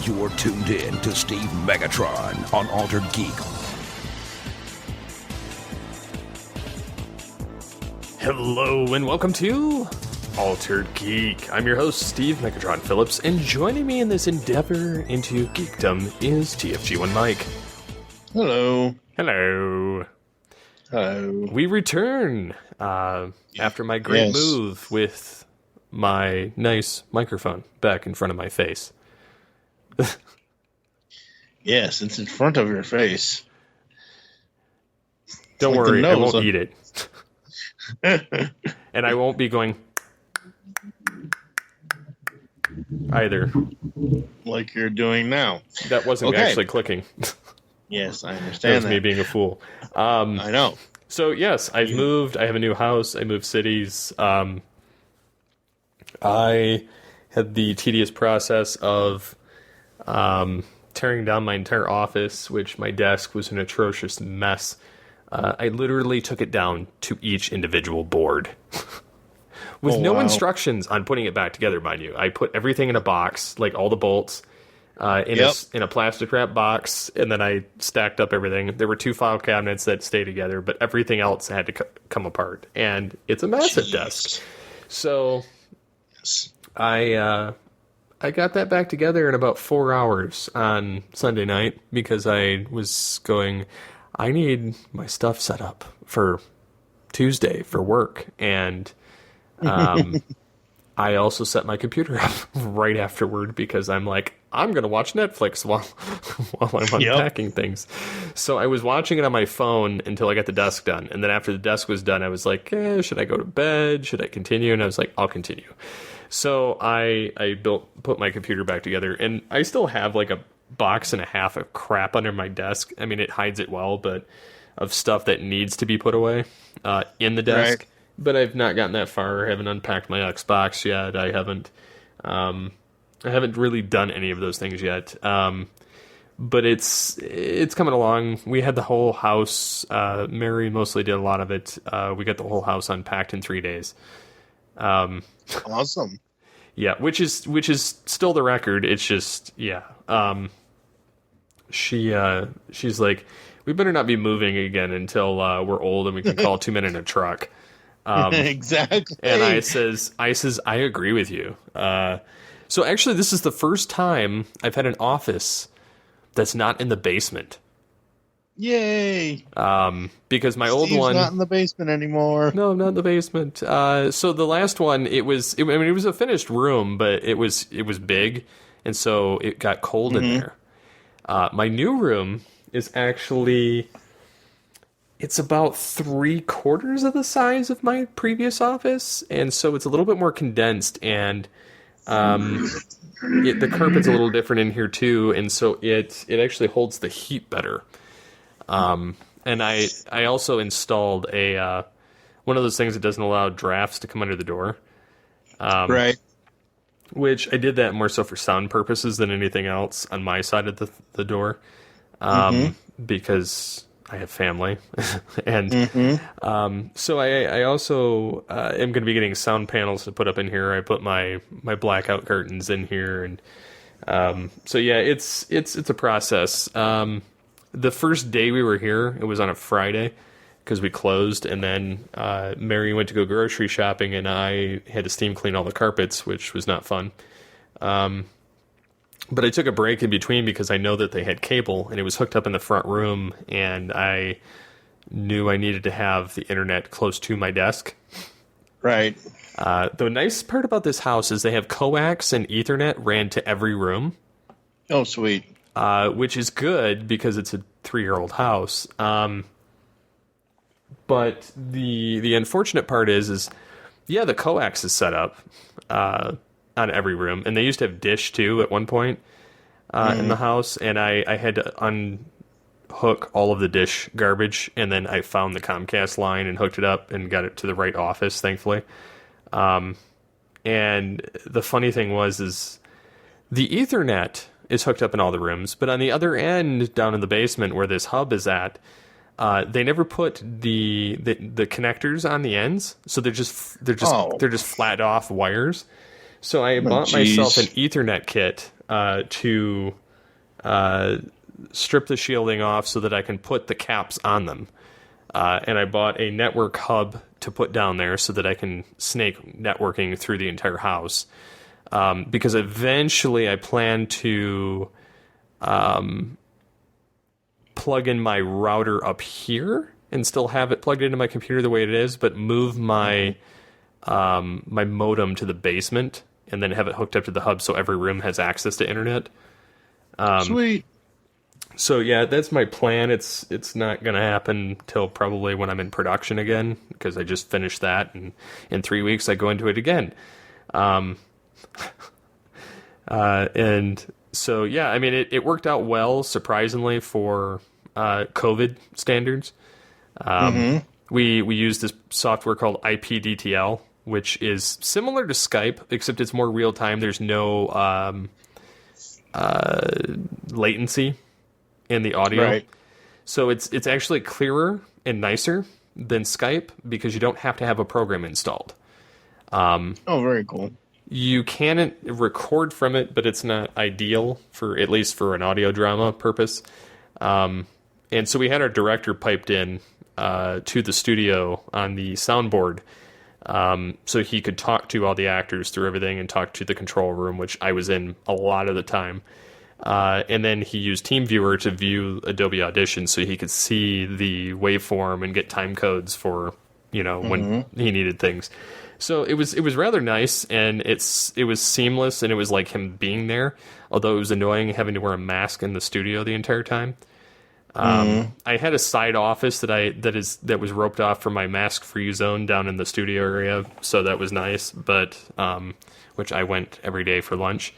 You're tuned in to Steve Megatron on Altered Geek. Hello and welcome to Altered Geek. I'm your host, Steve Megatron Phillips, and joining me in this endeavor into geekdom is TFG1 Mike. Hello. Hello. Hello. We return after my great move with my nice microphone back in front of my face. Yes, it's in front of your face. Don't worry, I won't eat it. And I won't be going either. Like you're doing now. That wasn't actually clicking. Yes, I understand that. Was me being a fool. I know. So, yes, I've moved. I have a new house. I moved cities. I had the tedious process of tearing down my entire office, which my desk was an atrocious mess. I literally took it down to each individual board. With no instructions on putting it back together, mind you. I put everything in a box, like all the bolts, in a plastic wrap box, and then I stacked up everything. There were 2 file cabinets that stay together, but everything else had to come apart. And it's a massive desk. So I got that back together in about 4 hours on Sunday night because I was going, I need my stuff set up for Tuesday for work. And I also set my computer up right afterward because I'm like, I'm going to watch Netflix while I'm unpacking things. So I was watching it on my phone until I got the desk done. And then after the desk was done, I was like, should I go to bed? Should I continue? And I was like, I'll continue. So I put my computer back together, and I still have like a box and a half of crap under my desk. I mean, it hides it well, but of stuff that needs to be put away in the desk. Right. But I've not gotten that far. I haven't unpacked my Xbox yet. I haven't really done any of those things yet. But it's coming along. We had the whole house. Mary mostly did a lot of it. We got the whole house unpacked in 3 days. Awesome. Yeah, which is still the record. It's just she's like, we better not be moving again until we're old and we can call 2 men in a truck. Exactly. And I says, I agree with you. So actually, this is the first time I've had an office that's not in the basement. Yay! Because my Steve's old one not in the basement anymore. No, not in the basement. So the last one, it was a finished room, but it was big, and so it got cold in there. My new room is actually, it's about 3/4 of the size of my previous office, and so it's a little bit more condensed, and the carpet's a little different in here too, and so it actually holds the heat better. And I also installed a one of those things that doesn't allow drafts to come under the door. Right. Which I did that more so for sound purposes than anything else on my side of the door. Because I have family. And so I also am going to be getting sound panels to put up in here. I put my blackout curtains in here. And so yeah, it's a process. The first day we were here, it was on a Friday because we closed, and then Mary went to go grocery shopping, and I had to steam clean all the carpets, which was not fun. But I took a break in between because I know that they had cable, and it was hooked up in the front room, and I knew I needed to have the internet close to my desk. Right. The nice part about this house is they have coax and Ethernet ran to every room. Oh, sweet. Which is good because it's a 3-year-old house. But the unfortunate part is the coax is set up on every room, and they used to have dish too at one point in the house, and I had to unhook all of the dish garbage, and then I found the Comcast line and hooked it up and got it to the right office, thankfully. And the funny thing is the Ethernet is hooked up in all the rooms, but on the other end, down in the basement where this hub is at, they never put the connectors on the ends, so they're just flat off wires. So I bought myself an Ethernet kit to strip the shielding off so that I can put the caps on them. And I bought a network hub to put down there so that I can snake networking through the entire house. Because eventually I plan to plug in my router up here and still have it plugged into my computer the way it is, but move my my modem to the basement and then have it hooked up to the hub so every room has access to internet. Sweet. So yeah, that's my plan. It's not going to happen till probably when I'm in production again, because I just finished that, and in 3 weeks I go into it again. And so yeah, I mean it worked out well, surprisingly, for COVID standards. We use this software called IPDTL, which is similar to Skype, except it's more real time. There's no latency in the audio. Right. So it's actually clearer and nicer than Skype because you don't have to have a program installed. Oh, very cool. You can record from it, but it's not ideal for, at least for an audio drama purpose. And so we had our director piped in to the studio on the soundboard, so he could talk to all the actors through everything and talk to the control room, which I was in a lot of the time. And then he used TeamViewer to view Adobe Audition so he could see the waveform and get time codes for, when he needed things. So it was rather nice, and it was seamless, and it was like him being there, although it was annoying having to wear a mask in the studio the entire time. I had a side office that was roped off from my mask-free zone down in the studio area, so that was nice, but which I went every day for lunch.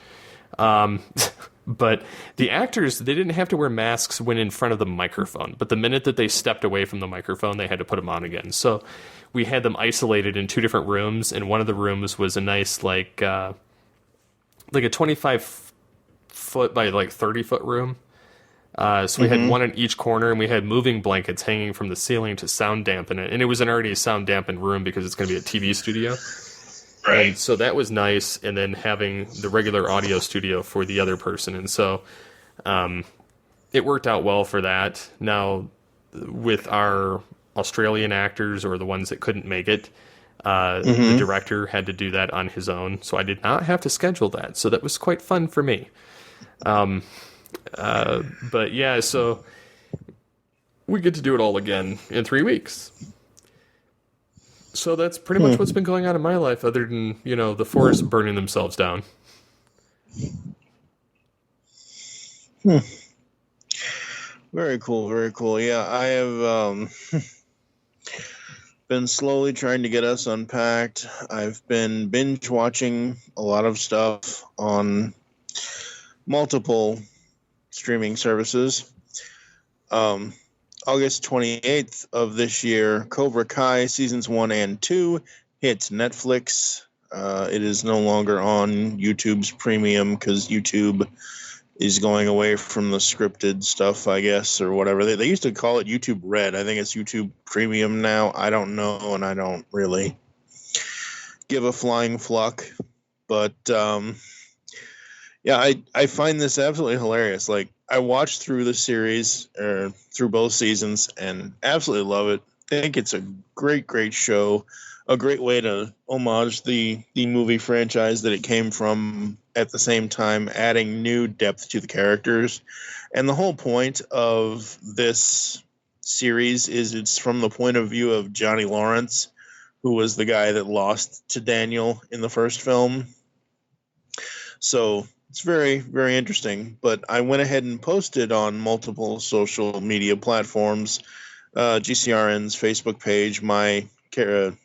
But the actors, they didn't have to wear masks when in front of the microphone, but the minute that they stepped away from the microphone, they had to put them on again. So we had them isolated in two different rooms, and one of the rooms was a nice, like a 25-foot by 30-foot room. So we had one in each corner, and we had moving blankets hanging from the ceiling to sound dampen it. And it was already a sound dampened room because it's going to be a TV studio. Right. And so that was nice, and then having the regular audio studio for the other person. And so it worked out well for that. Now, with our Australian actors, or the ones that couldn't make it, the director had to do that on his own. So I did not have to schedule that. So that was quite fun for me. But yeah, so we get to do it all again in 3 weeks. So that's pretty much what's been going on in my life, other than, the forests burning themselves down. Very cool, very cool. Yeah, I have been slowly trying to get us unpacked. I've been binge watching a lot of stuff on multiple streaming services. August 28th of this year, Cobra Kai seasons 1 and 2 hits Netflix. It is no longer on YouTube's premium because YouTube is going away from the scripted stuff, I guess, or whatever. They used to call it YouTube Red. I think it's YouTube Premium now. I don't know, and I don't really give a flying fluck. But yeah, I find this absolutely hilarious. Like, I watched through the series, or through both seasons, and absolutely love it. I think it's a great, great show. A great way to homage the movie franchise that it came from, at the same time adding new depth to the characters. And the whole point of this series is it's from the point of view of Johnny Lawrence, who was the guy that lost to Daniel in the first film. So it's very, very interesting. But I went ahead and posted on multiple social media platforms, GCRN's Facebook page, my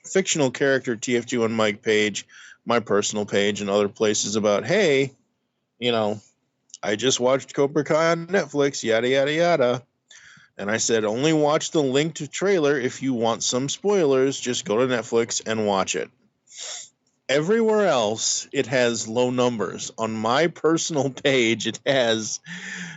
fictional character TFG and Mike page, my personal page, and other places about, hey, I just watched Cobra Kai on Netflix, yada, yada, yada. And I said, only watch the linked trailer. If you want some spoilers, just go to Netflix and watch it. Everywhere else, it has low numbers. On my personal page, it has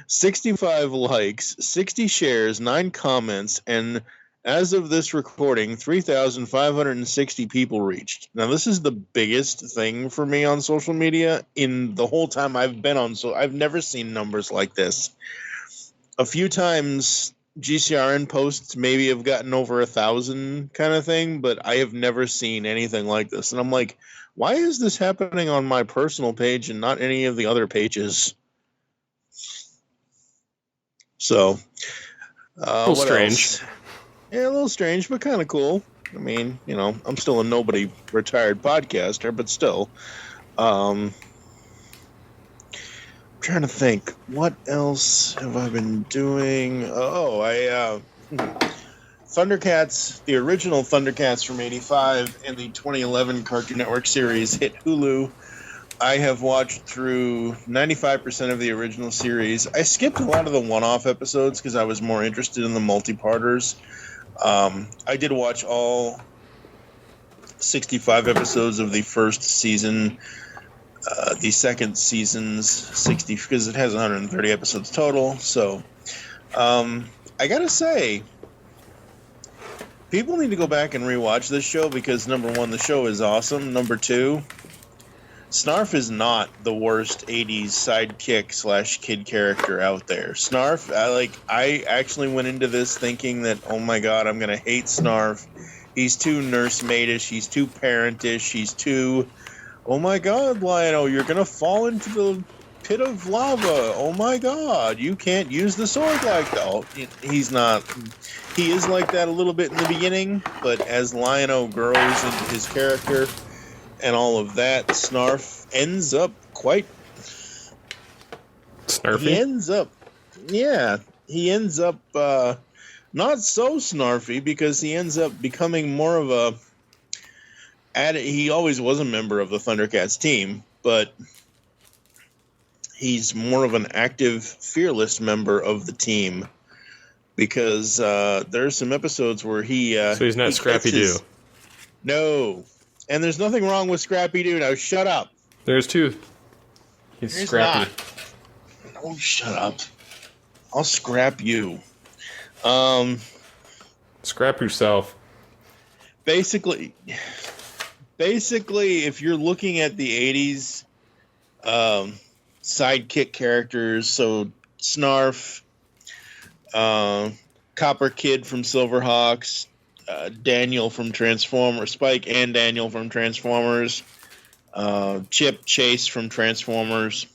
65 likes, 60 shares, 9 comments, and As of this recording, 3,560 people reached. Now, this is the biggest thing for me on social media in the whole time I've been on. So I've never seen numbers like this. A few times GCRN posts maybe have gotten over 1,000 kind of thing, but I have never seen anything like this. And I'm like, why is this happening on my personal page and not any of the other pages? So, little what strange. else? Yeah, a little strange, but kind of cool. I mean, I'm still a nobody retired podcaster, but still. I'm trying to think, what else have I been doing? Thundercats, the original Thundercats from '85 and the 2011 Cartoon Network series hit Hulu. I have watched through 95% of the original series. I skipped a lot of the one-off episodes because I was more interested in the multi-parters. I did watch all 65 episodes of the first season. The second season's 60 because it has 130 episodes total. So, I gotta say, people need to go back and rewatch this show because number one, the show is awesome. Number two, Snarf is not the worst 80s sidekick / kid character out there. Snarf, I actually went into this thinking that, oh my god, I'm gonna hate Snarf. He's too nursemaid-ish, he's too parent-ish, he's too, oh my god, Lionel, you're gonna fall into the pit of lava. Oh my god, you can't use the sword like that. Oh, he's not. He is like that a little bit in the beginning, but as Lionel grows into his character and all of that, Snarf ends up quite Snarfy? He ends up not so snarfy because he ends up becoming more of he always was a member of the Thundercats team, but he's more of an active, fearless member of the team because there's some episodes where so he's not Scrappy Doo. No. And there's nothing wrong with Scrappy Doo. Now shut up. There's two. He's Scrappy. Not. Oh, shut up. I'll scrap you. Scrap yourself. Basically, if you're looking at the 80s sidekick characters, so Snarf, Copper Kid from Silverhawks, Daniel from Transformers, Spike and Daniel from Transformers, Chip Chase from Transformers.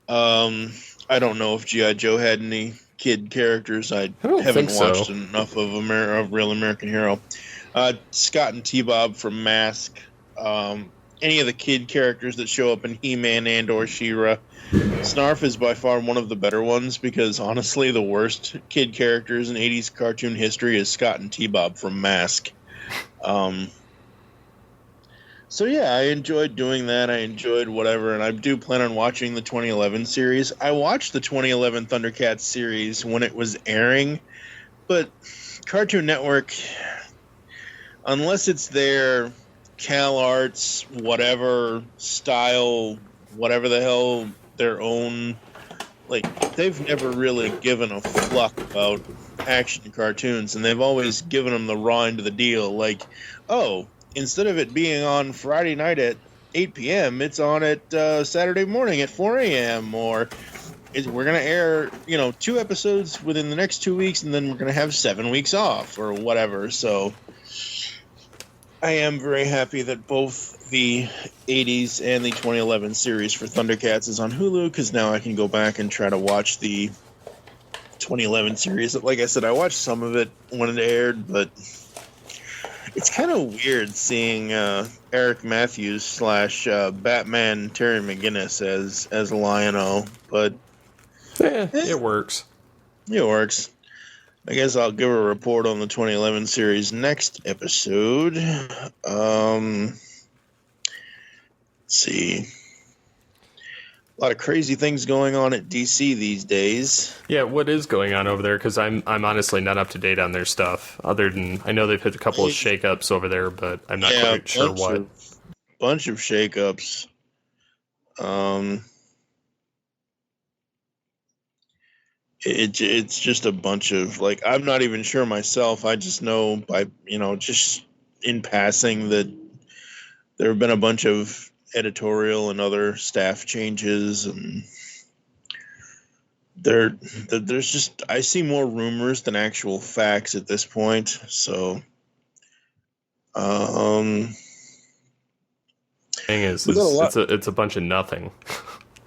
I don't know if G.I. Joe had any kid characters. I haven't watched enough of Real American Hero. Scott and T-Bob from Mask. Any of the kid characters that show up in He-Man and or She-Ra. Snarf is by far one of the better ones because honestly the worst kid characters in 80s cartoon history is Scott and T-Bob from Mask. So yeah, I enjoyed doing that. I enjoyed whatever, and I do plan on watching the 2011 series. I watched the 2011 Thundercats series when it was airing, but Cartoon Network, unless it's their Cal Arts, whatever style, whatever the hell their own, they've never really given a fuck about action cartoons, and they've always given them the raw end of the deal. Instead of it being on Friday night at 8 p.m., it's on at Saturday morning at 4 a.m., or we're going to air, 2 episodes within the next 2 weeks, and then we're going to have 7 weeks off, or whatever. So I am very happy that both the 80s and the 2011 series for Thundercats is on Hulu, because now I can go back and try to watch the 2011 series. Like I said, I watched some of it when it aired, but it's kind of weird seeing Eric Matthews / Batman Terry McGinnis as Lion-O, but it works. It works. I guess I'll give a report on the 2011 series next episode. Let's see. A lot of crazy things going on at DC these days. Yeah, what is going on over there? Because I'm honestly not up to date on their stuff. Other than I know they've hit a couple of shakeups over there, but I'm not quite sure what. Bunch of shakeups. It's just a bunch of, like, I'm not even sure myself. I just know by, just in passing that there have been a bunch of editorial and other staff changes, and there's just, I see more rumors than actual facts at this point. So, thing is it's a bunch of nothing.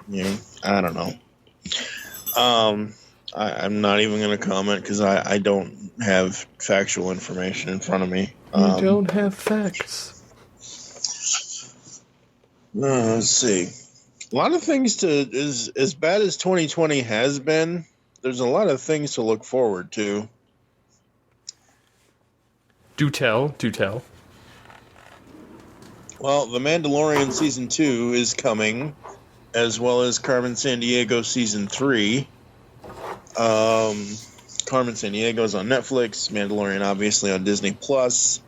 Yeah, I don't know. I'm not even going to comment because I don't have factual information in front of me. You don't have facts. Let's see. A lot of things as bad as 2020 has been, there's a lot of things to look forward to. Do tell. Well, The Mandalorian Season 2 is coming, as well as Carmen Sandiego Season 3. Carmen Sandiego is on Netflix, Mandalorian obviously on Disney Plus.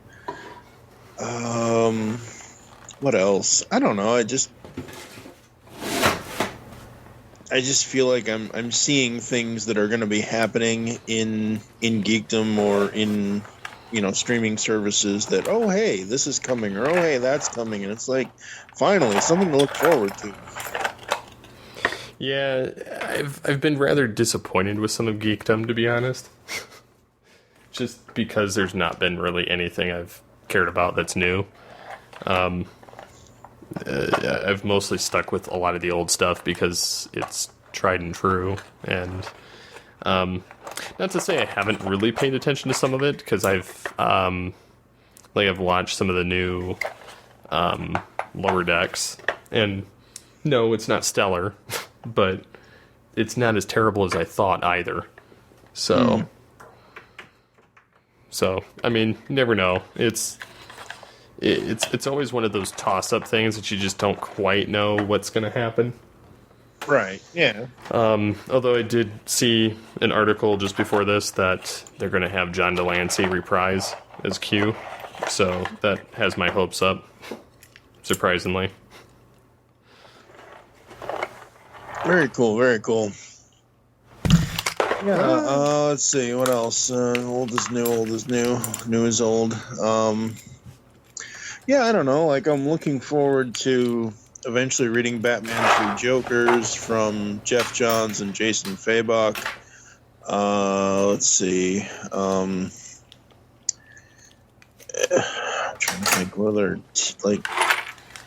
What else? I don't know. I just feel like I'm seeing things that are going to be happening in geekdom or in streaming services that, oh hey, this is coming, or oh hey, that's coming, and it's like, finally something to look forward to. Yeah, I've been rather disappointed with some of geekdom, to be honest. Just because there's not been really anything I've cared about that's new. I've mostly stuck with a lot of the old stuff because it's tried and true, and not to say I haven't really paid attention to some of it, because I've watched some of the new Lower Decks, and no, it's not stellar, but it's not as terrible as I thought either. So I mean, you never know. It's always one of those toss-up things that you just don't quite know what's going to happen. Right, yeah. Although I did see an article just before this that they're going to have John Delancey reprise as Q, so that has my hopes up, surprisingly. Very cool, very cool. Yeah, let's see, what else? Old is new, old is new, new is old. Yeah, I don't know, like, I'm looking forward to eventually reading Batman 3 Jokers from Jeff Johns and Jason Fabok. Let's see. I'm trying to think whether,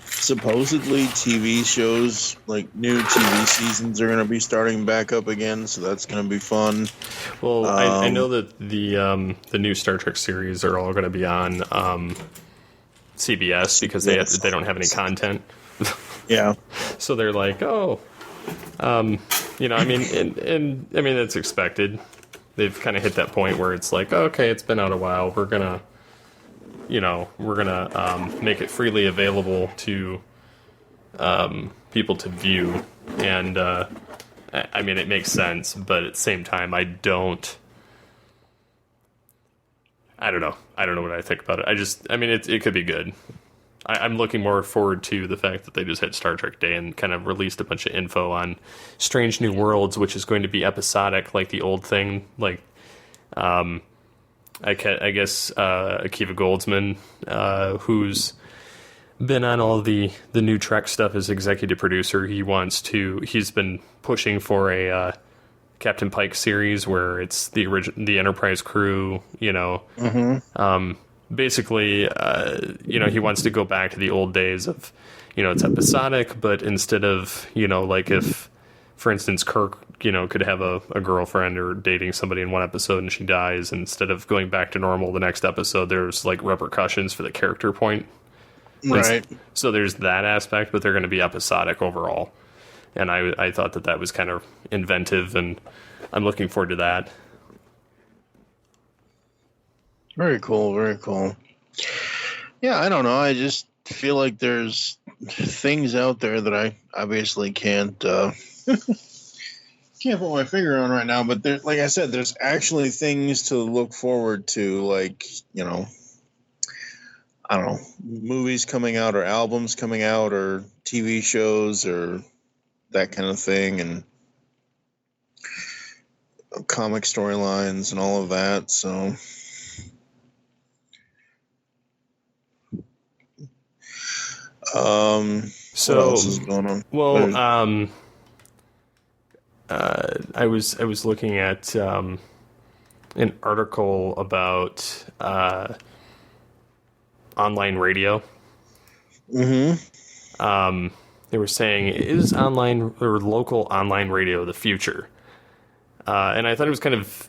supposedly TV shows, like new TV seasons are going to be starting back up again, so that's going to be fun. Well, I know that the new Star Trek series are all going to be on CBS because they don't have any content. Yeah. So they're like, I mean, and that's expected. They've kind of hit that point where it's like, okay, it's been out a while. We're gonna make it freely available to people to view, and I mean, it makes sense, but at the same time, I don't know what I think about it. It could be good. I'm looking more forward to the fact that they just had Star Trek Day and kind of released a bunch of info on Strange New Worlds, which is going to be episodic like the old thing. Like, I guess Akiva Goldsman, who's been on all the new Trek stuff as executive producer, he's been pushing for a Captain Pike series where it's the Enterprise crew, basically, he wants to go back to the old days of, it's episodic, but instead of, like if, for instance, Kirk, could have a girlfriend or dating somebody in one episode and she dies, instead of going back to normal the next episode, there's like repercussions for the character point. Right. So there's that aspect, but they're going to be episodic overall. And I thought that was kind of inventive, and I'm looking forward to that. Very cool, very cool. Yeah, I don't know. I just feel like there's things out there that I obviously can't put my finger on right now. But there, like I said, there's actually things to look forward to, like, I don't know, movies coming out or albums coming out or TV shows or that kind of thing. And comic storylines and all of that. So, what else is going on? Well, I was looking at an article about online radio. Mm-hmm. They were saying, is online or local online radio the future? And I thought it was kind of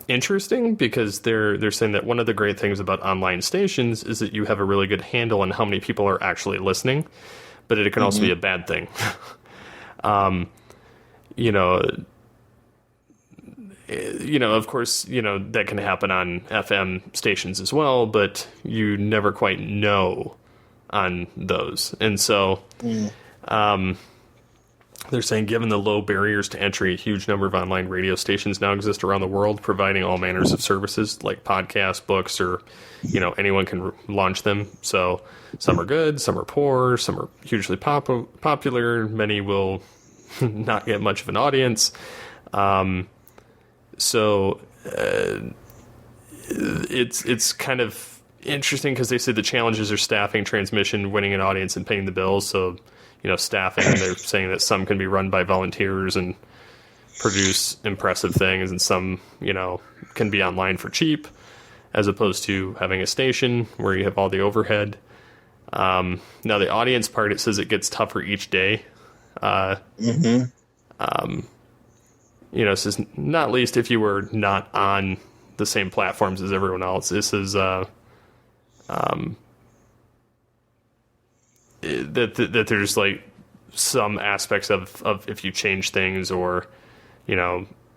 interesting because they're saying that one of the great things about online stations is that you have a really good handle on how many people are actually listening, but it can also be a bad thing. Of course, that can happen on FM stations as well, but you never quite know on those. And so, they're saying, given the low barriers to entry, a huge number of online radio stations now exist around the world, providing all manners of services like podcasts, books, or, anyone can launch them. So some are good, some are poor, some are hugely popular. Many will not get much of an audience. It's kind of interesting because they say the challenges are staffing, transmission, winning an audience, and paying the bills. So, staffing, they're saying that some can be run by volunteers and produce impressive things, and some, can be online for cheap, as opposed to having a station where you have all the overhead. Now, the audience part, it says it gets tougher each day. It says not least if you were not on the same platforms as everyone else. This is that there's like some aspects of if you change things, or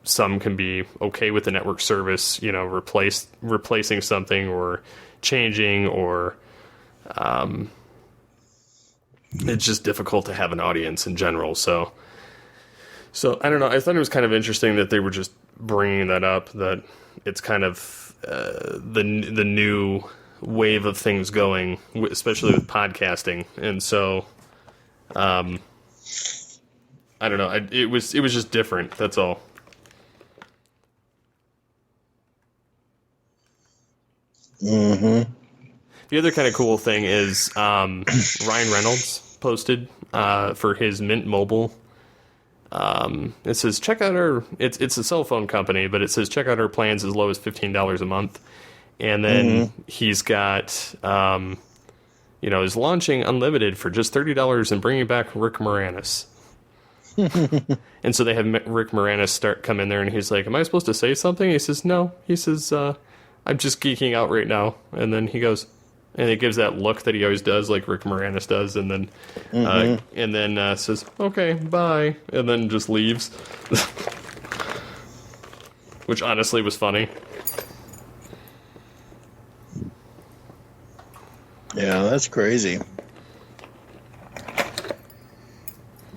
some can be okay with the network service, replacing something or changing, or it's just difficult to have an audience in general. So I don't know. I thought it was kind of interesting that they were just bringing that up, that it's kind of the new wave of things going, especially with podcasting. And so, I don't know. It was just different. That's all. Mm-hmm. The other kind of cool thing is Ryan Reynolds posted for his Mint Mobile. It says, check out our, it's a cell phone company, but it says, check out our plans as low as $15 a month. And then he's got, is launching unlimited for just $30 and bringing back Rick Moranis. And so they have Rick Moranis come in there, and he's like, am I supposed to say something? He says, no. He says, I'm just geeking out right now. And then he goes, and he gives that look that he always does, like Rick Moranis does, and then says, okay, bye, and then just leaves. Which honestly was funny. Yeah, that's crazy.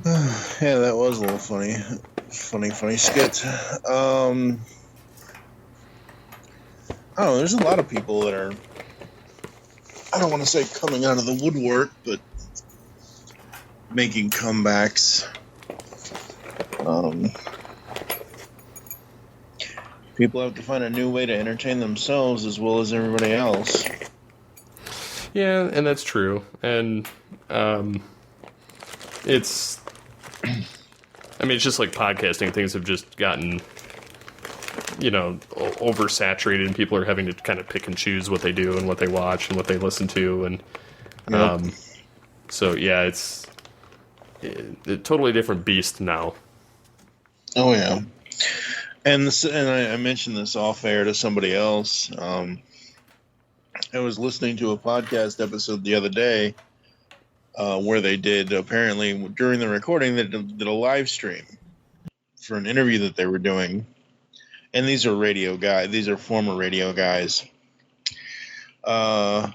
Yeah, that was a little funny skit. I don't know, there's a lot of people that are, I don't want to say coming out of the woodwork, but making comebacks. People have to find a new way to entertain themselves as well as everybody else. Yeah, and that's true. And it's just like podcasting. Things have just gotten, oversaturated, and people are having to kind of pick and choose what they do and what they watch and what they listen to. And so, yeah, it's a totally different beast now. Oh, yeah. And I mentioned this off air to somebody else. I was listening to a podcast episode the other day where they did, apparently during the recording, they did a live stream for an interview that they were doing. And these are radio guys. These are former radio guys. And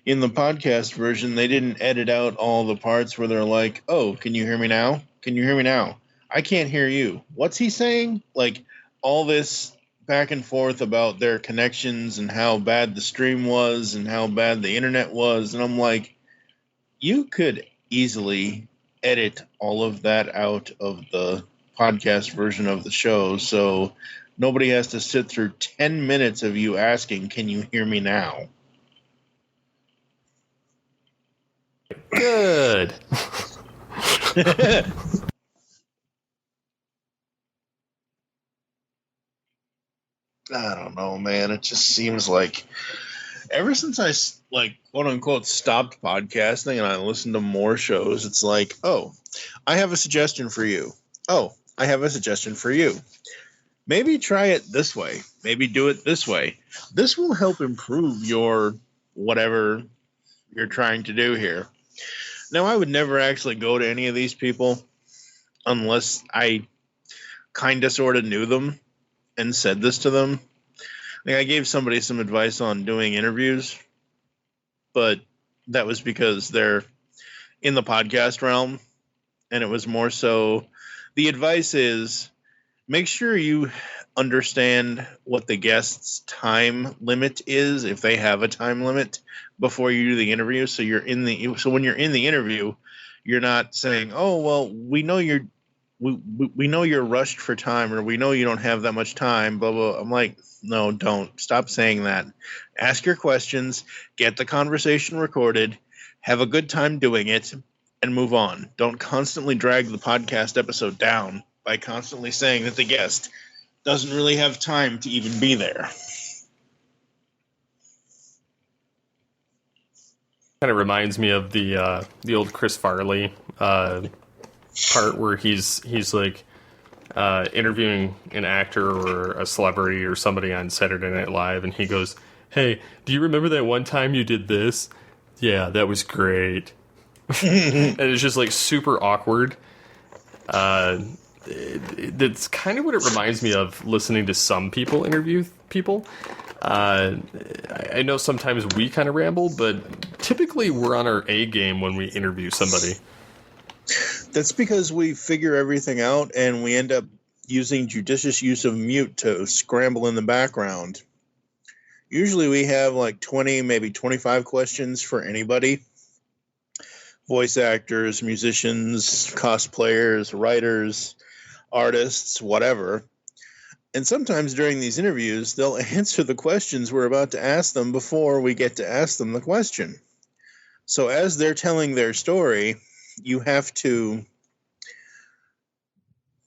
in the podcast version, they didn't edit out all the parts where they're like, oh, can you hear me now? Can you hear me now? I can't hear you. What's he saying? Like, all this back and forth about their connections and how bad the stream was and how bad the internet was. And I'm like, you could easily edit all of that out of the podcast version of the show, so nobody has to sit through 10 minutes of you asking, "Can you hear me now?" Good. I don't know, man. It just seems like ever since I like quote unquote stopped podcasting and I listened to more shows, it's like, oh, I have a suggestion for you. Oh, I have a suggestion for you. Maybe try it this way. Maybe do it this way. This will help improve your whatever you're trying to do here. Now, I would never actually go to any of these people unless I kind of sort of knew them and said this to them. Like, I gave somebody some advice on doing interviews, but that was because they're in the podcast realm, and it was more so the advice is make sure you understand what the guest's time limit is, if they have a time limit, before you do the interview. So when you're in the interview, you're not saying, "Oh, well, we know you're rushed for time, or we know you don't have that much time, blah, blah." I'm like, no, don't. Stop saying that. Ask your questions, get the conversation recorded, have a good time doing it, and move on. Don't constantly drag the podcast episode down by constantly saying that the guest doesn't really have time to even be there. Kind of reminds me of the old Chris Farley part where he's like interviewing an actor or a celebrity or somebody on Saturday Night Live, and he goes, "Hey, do you remember that one time you did this? Yeah, that was great." And it's just like super awkward. That's kind of what it reminds me of, listening to some people interview people. I know sometimes we kind of ramble, but typically we're on our A game when we interview somebody. That's because we figure everything out and we end up using judicious use of mute to scramble in the background. Usually we have like 20, maybe 25 questions for anybody. Voice actors, musicians, cosplayers, writers, artists, whatever. And sometimes during these interviews, they'll answer the questions we're about to ask them before we get to ask them the question. So as they're telling their story, you have to,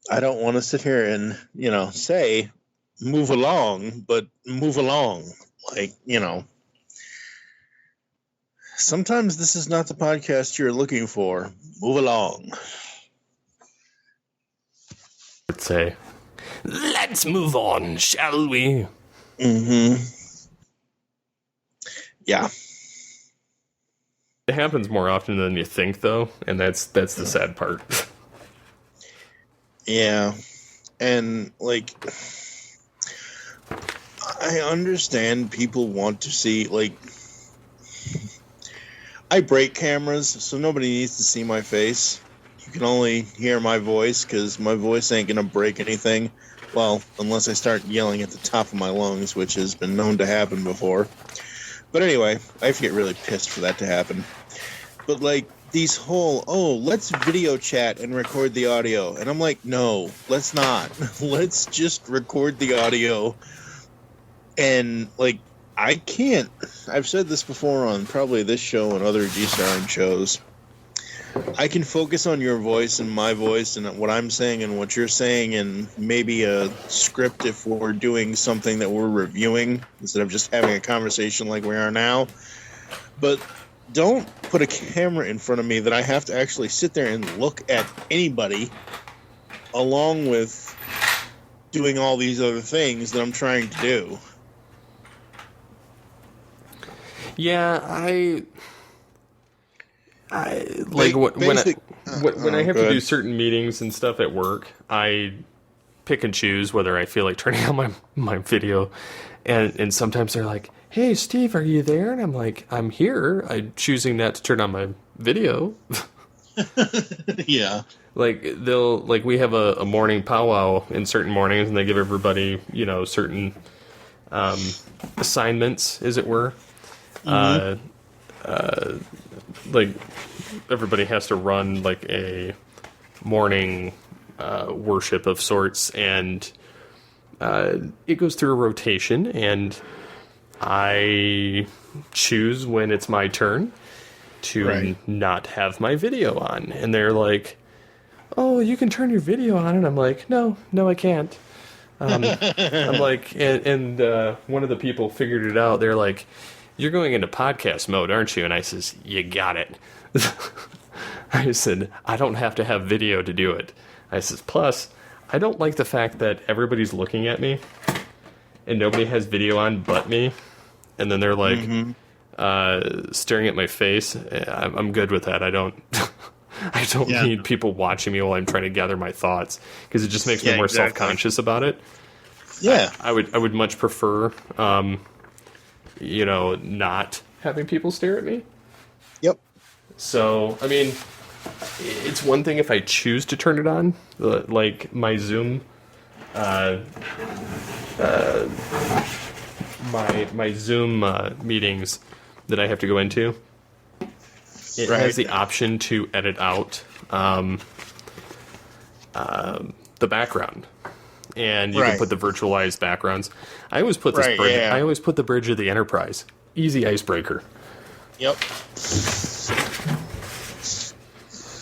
I don't want to sit here and, say move along, but move along. Like, sometimes this is not the podcast you're looking for. Move along. I'd say, let's move on, shall we? Mm-hmm. Yeah. It happens more often than you think, though, and that's the sad part. Yeah. And, like, I understand people want to see, like, I break cameras, so nobody needs to see my face. You can only hear my voice, because my voice ain't going to break anything. Well, unless I start yelling at the top of my lungs, which has been known to happen before. But anyway, I have to get really pissed for that to happen. But, like, these whole, let's video chat and record the audio. And I'm like, no, let's not. Let's just record the audio. And, like, I can't. I've said this before on probably this show and other GCRN shows. I can focus on your voice and my voice and what I'm saying and what you're saying, and maybe a script if we're doing something that we're reviewing instead of just having a conversation like we are now. But don't put a camera in front of me that I have to actually sit there and look at anybody along with doing all these other things that I'm trying to do. Yeah, I like when I have to do certain meetings and stuff at work, I pick and choose whether I feel like turning on my video, and sometimes they're like, "Hey, Steve, are you there?" And I'm like, "I'm here." I'm choosing not to turn on my video. Yeah. Like we have a morning powwow in certain mornings, and they give everybody certain assignments, as it were. Mm-hmm. Like everybody has to run like a morning worship of sorts, and it goes through a rotation, and I choose when it's my turn to not have my video on. And they're like, oh, you can turn your video on. And I'm like, no, I can't. I'm like, and one of the people figured it out. They're like, you're going into podcast mode, aren't you? And I says, you got it. I said, I don't have to have video to do it. I says, plus, I don't like the fact that everybody's looking at me and nobody has video on but me. And then they're like staring at my face. I'm good with that. I don't need people watching me while I'm trying to gather my thoughts, because it just makes me more self-conscious about it. Yeah. I would much prefer, not having people stare at me. Yep. So, I mean, it's one thing if I choose to turn it on, like my Zoom, my Zoom meetings that I have to go into. It has the option to edit out the background, and you can put the virtualized backgrounds. I always put this bridge. I always put the bridge of the Enterprise. Easy icebreaker. Yep.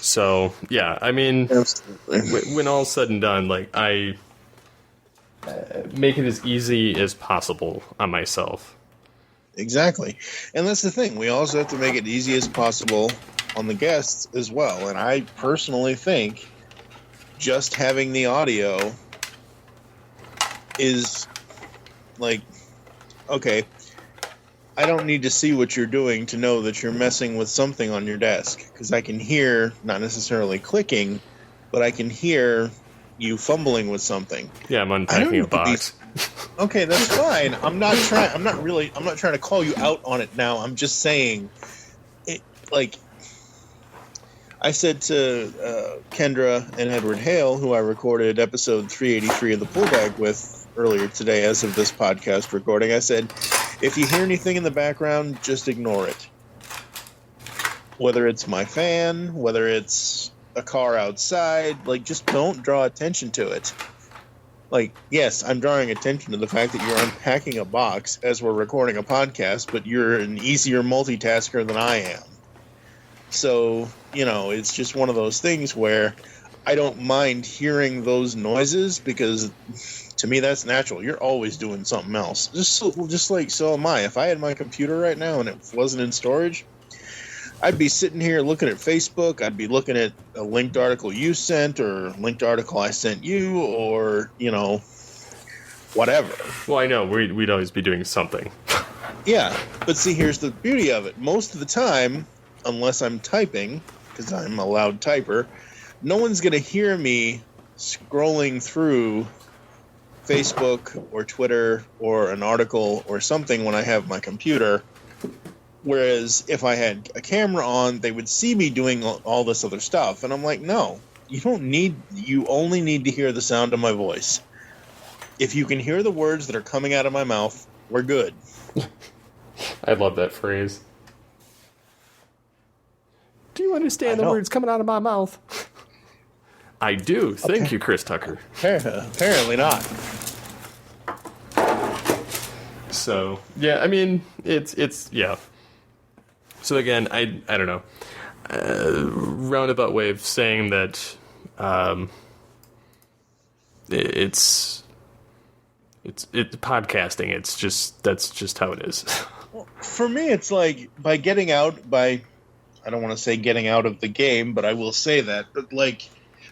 So yeah, I mean, absolutely. When all's said and done, like I make it as easy as possible on myself. Exactly. And that's the thing. We also have to make it easy as possible on the guests as well. And I personally think just having the audio is like, okay, I don't need to see what you're doing to know that you're messing with something on your desk, because I can hear, not necessarily clicking, but I can hear you fumbling with something. Yeah, I'm unpacking a box. Okay, that's fine. I'm not trying to call you out on it now. I'm just saying, like I said to Kendra and Edward Hale, who I recorded episode 383 of the Pullback with earlier today as of this podcast recording, I said, if you hear anything in the background, just ignore it. Whether it's my fan, whether it's a car outside, like, just don't draw attention to it. Like, yes, I'm drawing attention to the fact that you're unpacking a box as we're recording a podcast, but you're an easier multitasker than I am. So, it's just one of those things where I don't mind hearing those noises, because to me that's natural. You're always doing something else. Just like so am I. If I had my computer right now and it wasn't in storage, I'd be sitting here looking at Facebook. I'd be looking at a linked article you sent, or a linked article I sent you, or, whatever. Well, I know. We'd always be doing something. Yeah, but see, here's the beauty of it. Most of the time, unless I'm typing, because I'm a loud typer, no one's going to hear me scrolling through Facebook or Twitter or an article or something when I have my computer. Whereas if I had a camera on, they would see me doing all this other stuff. And I'm like, no, you only need to hear the sound of my voice. If you can hear the words that are coming out of my mouth, we're good. I love that phrase. Do you understand the words coming out of my mouth? I do. Thank you, Chris Tucker. Apparently not. So, yeah, I mean, it's yeah. So again, I don't know. Roundabout way of saying that it's podcasting. That's just how it is. Well, for me, it's like I don't want to say getting out of the game, but I will say that. But like,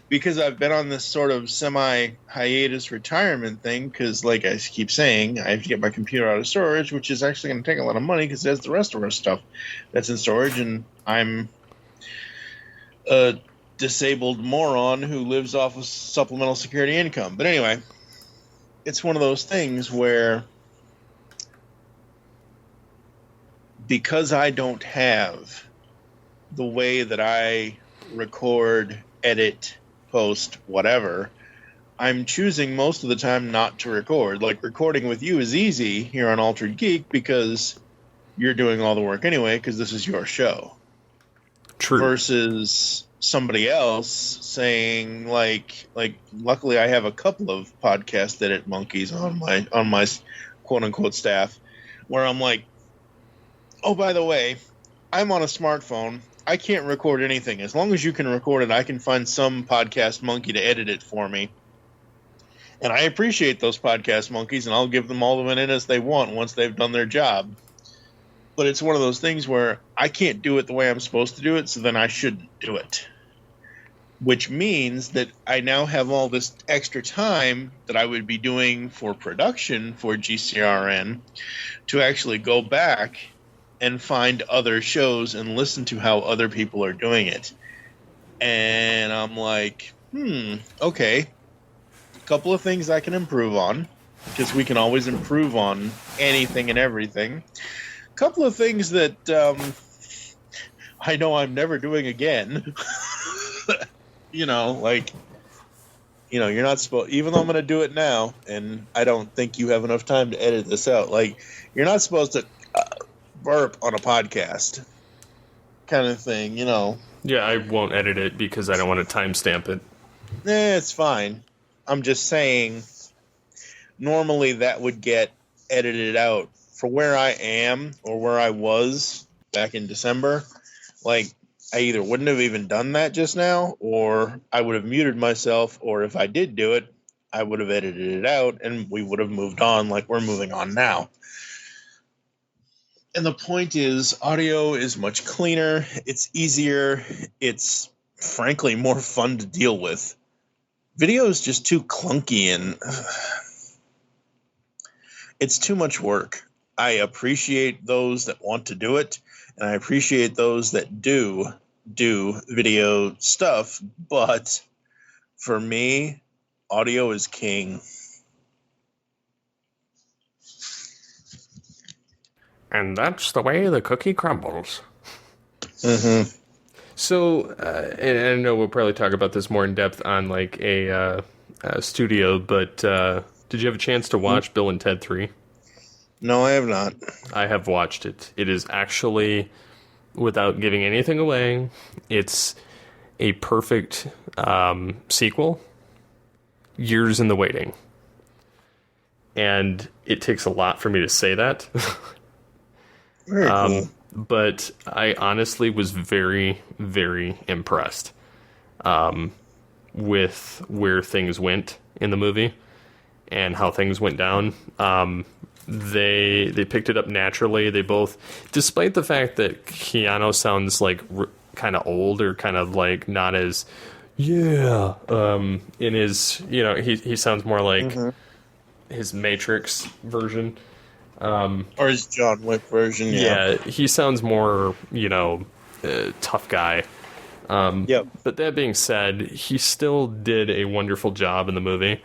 because I've been on this sort of semi-hiatus retirement thing, because like I keep saying, I have to get my computer out of storage, which is actually going to take a lot of money because it has the rest of our stuff that's in storage, and I'm a disabled moron who lives off of supplemental security income. But anyway, it's one of those things where because I don't have the way that I record, edit, post, whatever, I'm choosing most of the time not to record. Like, recording with you is easy here on Altered Geek because you're doing all the work anyway, because this is your show. True. versus somebody else saying like luckily I have a couple of podcast edit monkeys on my quote unquote staff where I'm like, oh, by the way, I'm on a smartphone. I can't record anything. As long as you can record it, I can find some podcast monkey to edit it for me. And I appreciate those podcast monkeys, and I'll give them all the minutes they want once they've done their job. But it's one of those things where I can't do it the way I'm supposed to do it, so then I shouldn't do it. Which means that I now have all this extra time that I would be doing for production for GCRN to actually go back and find other shows and listen to how other people are doing it. And I'm like, okay. A couple of things I can improve on, because we can always improve on anything and everything. A couple of things that I know I'm never doing again. You're not supposed, even though I'm going to do it now, and I don't think you have enough time to edit this out. Like, you're not supposed to burp on a podcast kind of thing, Yeah, I won't edit it because I don't want to timestamp it. It's fine. I'm just saying, normally that would get edited out. For where I am or where I was back in December, like, I either wouldn't have even done that just now, or I would have muted myself, or if I did do it, I would have edited it out, and we would have moved on like we're moving on now. And the point is, audio is much cleaner, it's easier, it's frankly more fun to deal with. Video is just too clunky, and it's too much work. I appreciate those that want to do it, and I appreciate those that do video stuff, but for me, audio is king. And that's the way the cookie crumbles. Mm-hmm. So, and I know we'll probably talk about this more in depth on like a studio, but did you have a chance to watch Bill and Ted 3? No, I have not. I have watched it. It is actually, without giving anything away, it's a perfect sequel. Years in the waiting. And it takes a lot for me to say that. Very cool. But I honestly was very, very impressed with where things went in the movie and how things went down. They picked it up naturally. They both, despite the fact that Keanu sounds like kind of old or kind of like not as in his, he sounds more like his Matrix version. Or his John Wick version. Yeah, he sounds more, tough guy. Yep. But that being said, he still did a wonderful job in the movie.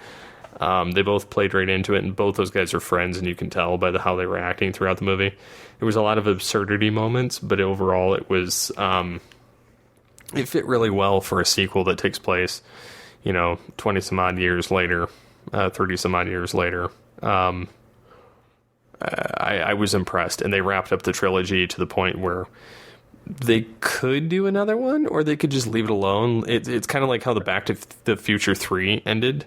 They both played right into it, and both those guys are friends, and you can tell by how they were acting throughout the movie. There was a lot of absurdity moments, but overall it was it fit really well for a sequel that takes place, 20 some odd years later, 30 some odd years later. I was impressed, and they wrapped up the trilogy to the point where they could do another one, or they could just leave it alone. It's kind of like how the Back to the Future 3 ended,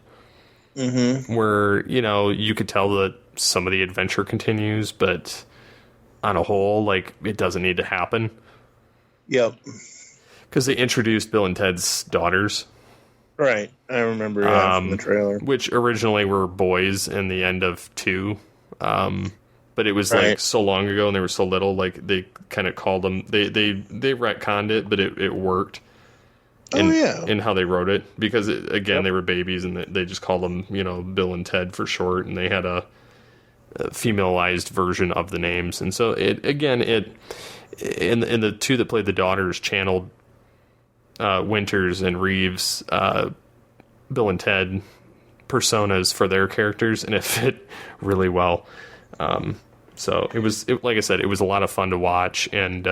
where, you could tell that some of the adventure continues, but on a whole, like, it doesn't need to happen. Yep. Because they introduced Bill and Ted's daughters. Right. I remember that from the trailer. Which originally were boys in the end of 2. But it was like so long ago and they were so little, like they kind of called them, they retconned it, but it worked in how they wrote it, because they were babies and they just called them, Bill and Ted for short, and they had a femaleized version of the names. And so in the two that played the daughters channeled Winters and Reeves, Bill and Ted personas for their characters, and it fit really well. So like I said, it was a lot of fun to watch, and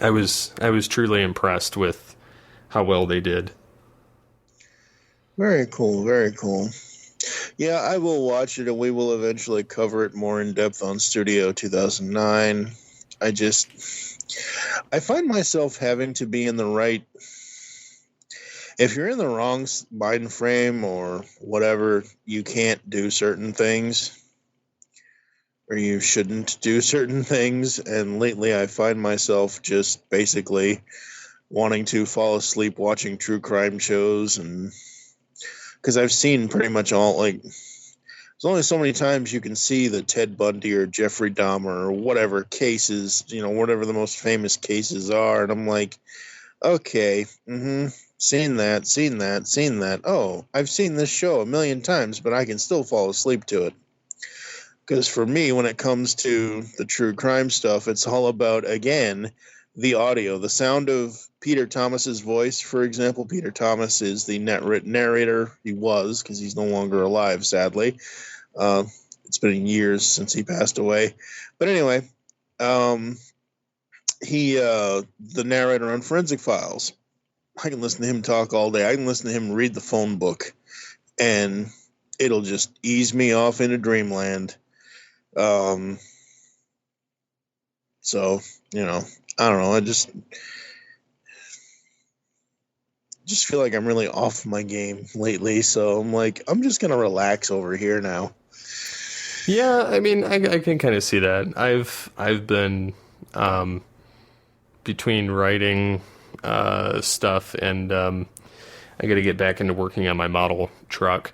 I was truly impressed with how well they did. Very cool, very cool. Yeah, I will watch it, and we will eventually cover it more in depth on Studio 2009. I find myself having to be in the right. If you're in the wrong mind frame or whatever, you can't do certain things, or you shouldn't do certain things. And lately, I find myself just basically wanting to fall asleep watching true crime shows, and because I've seen pretty much all, like, there's only so many times you can see the Ted Bundy or Jeffrey Dahmer or whatever cases, whatever the most famous cases are. And I'm like, okay, seen that, seen that, seen that. Oh, I've seen this show a million times, but I can still fall asleep to it. Because for me, when it comes to the true crime stuff, it's all about, again, the audio, the sound of Peter Thomas's voice. For example, Peter Thomas is the narrator. He was, because he's no longer alive, sadly. It's been years since he passed away. But anyway, he the narrator on Forensic Files. I can listen to him talk all day. I can listen to him read the phone book, and it'll just ease me off into dreamland. So, I don't know. I just feel like I'm really off my game lately. So I'm like, I'm just going to relax over here now. Yeah, I mean, I can kind of see that. I've been between writing stuff and I got to get back into working on my model truck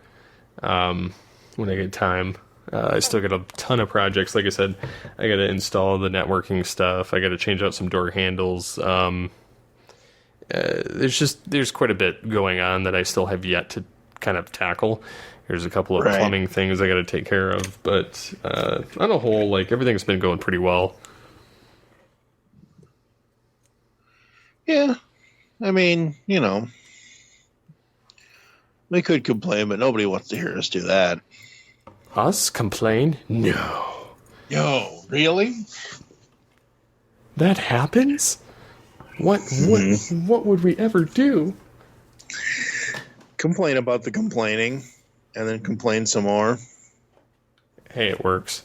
when I get time. I still got a ton of projects. Like I said, I got to install the networking stuff. I got to change out some door handles. There's quite a bit going on that I still have yet to kind of tackle. There's a couple of plumbing things I got to take care of, but on a whole, like, everything's been going pretty well. Yeah, I mean, we could complain, but nobody wants to hear us do that. Us complain? No. Yo, really? That happens? What would we ever do? Complain about the complaining, and then complain some more. Hey, it works.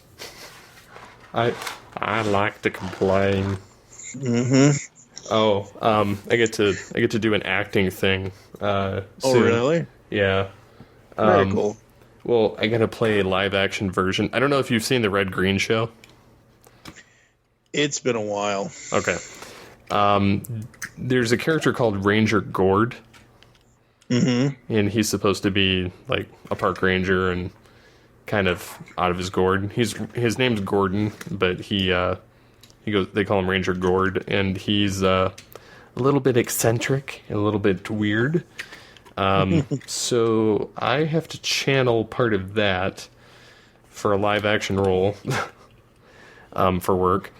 I like to complain. Oh, I get to do an acting thing. Soon. Oh, really? Yeah. Very cool. Well, I gotta play a live action version. I don't know if you've seen the Red Green Show. It's been a while. Okay. There's a character called Ranger Gord. And he's supposed to be like a park ranger and kind of out of his gourd. His name's Gordon, but he goes. They call him Ranger Gord, and he's a little bit eccentric, and a little bit weird. So I have to channel part of that for a live action role for work.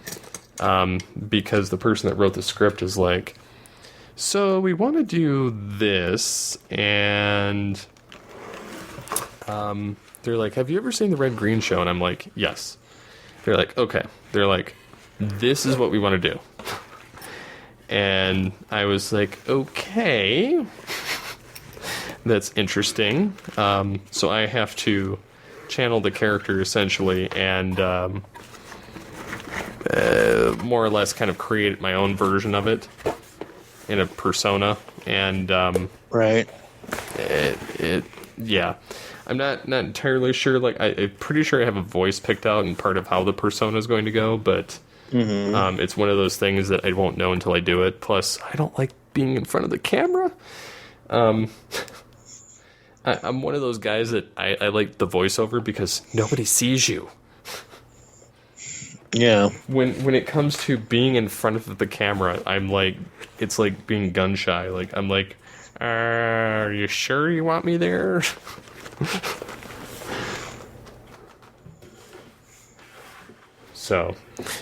Because the person that wrote the script is like, so we want to do this, and they're like, have you ever seen the Red Green Show? And I'm like, yes. They're like, okay. They're like, this is what we want to do. And I was like, okay, that's interesting. So I have to channel the character essentially and more or less kind of create my own version of it in a persona. And yeah, I'm not entirely sure. Like, I'm pretty sure I have a voice picked out and part of how the persona is going to go, but it's one of those things that I won't know until I do it. Plus, I don't like being in front of the camera. I'm one of those guys that I like the voiceover because nobody sees you. Yeah. When it comes to being in front of the camera, I'm like, it's like being gun shy. Like, I'm like, are you sure you want me there? So,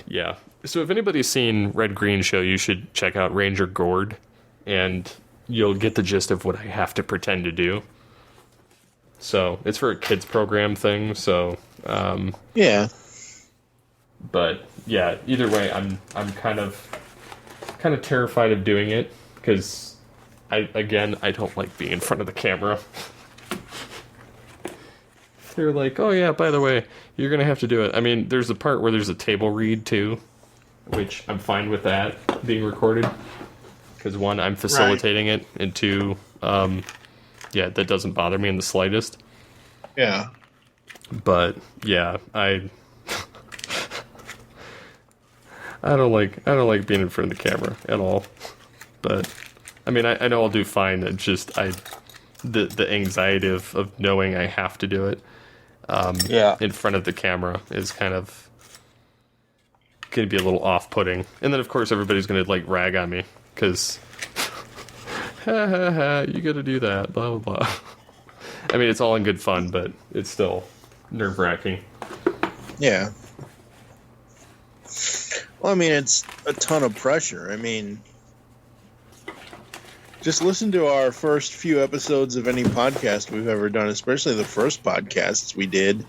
yeah. So if anybody's seen Red Green Show, you should check out Ranger Gord, and you'll get the gist of what I have to pretend to do. So it's for a kids program thing. So yeah. But yeah, either way, I'm kind of terrified of doing it because I don't like being in front of the camera. They're like, oh yeah, by the way, you're gonna have to do it. I mean, there's a part where there's a table read too. which I'm fine with that being recorded. Because one, I'm facilitating it, and two, that doesn't bother me in the slightest. Yeah. But yeah, I don't like being in front of the camera at all. But I mean, I know I'll do fine. It's just the anxiety of knowing I have to do it in front of the camera is kind of going to be a little off-putting. And then of course everybody's going to like rag on me because ha ha ha, you got to do that, blah blah blah. I mean, it's all in good fun, but it's still nerve-wracking. Yeah. Well, I mean, it's a ton of pressure. I mean, just listen to our first few episodes of any podcast we've ever done, especially the first podcasts we did.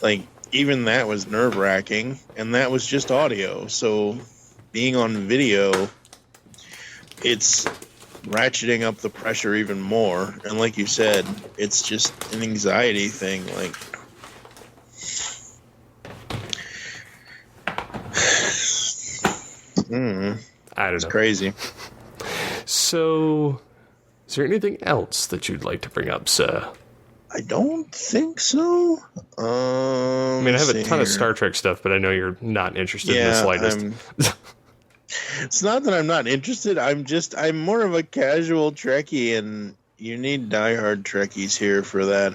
Like, even that was nerve-wracking, and that was just audio. So, being on video, it's ratcheting up the pressure even more. And like you said, it's just an anxiety thing. Like, I don't know. It's crazy. So, is there anything else that you'd like to bring up, sir? I don't think so. I mean, I have a ton of Star Trek stuff, but I know you're not interested in the slightest. It's not that I'm not interested. I'm more of a casual Trekkie, and you need diehard Trekkies here for that.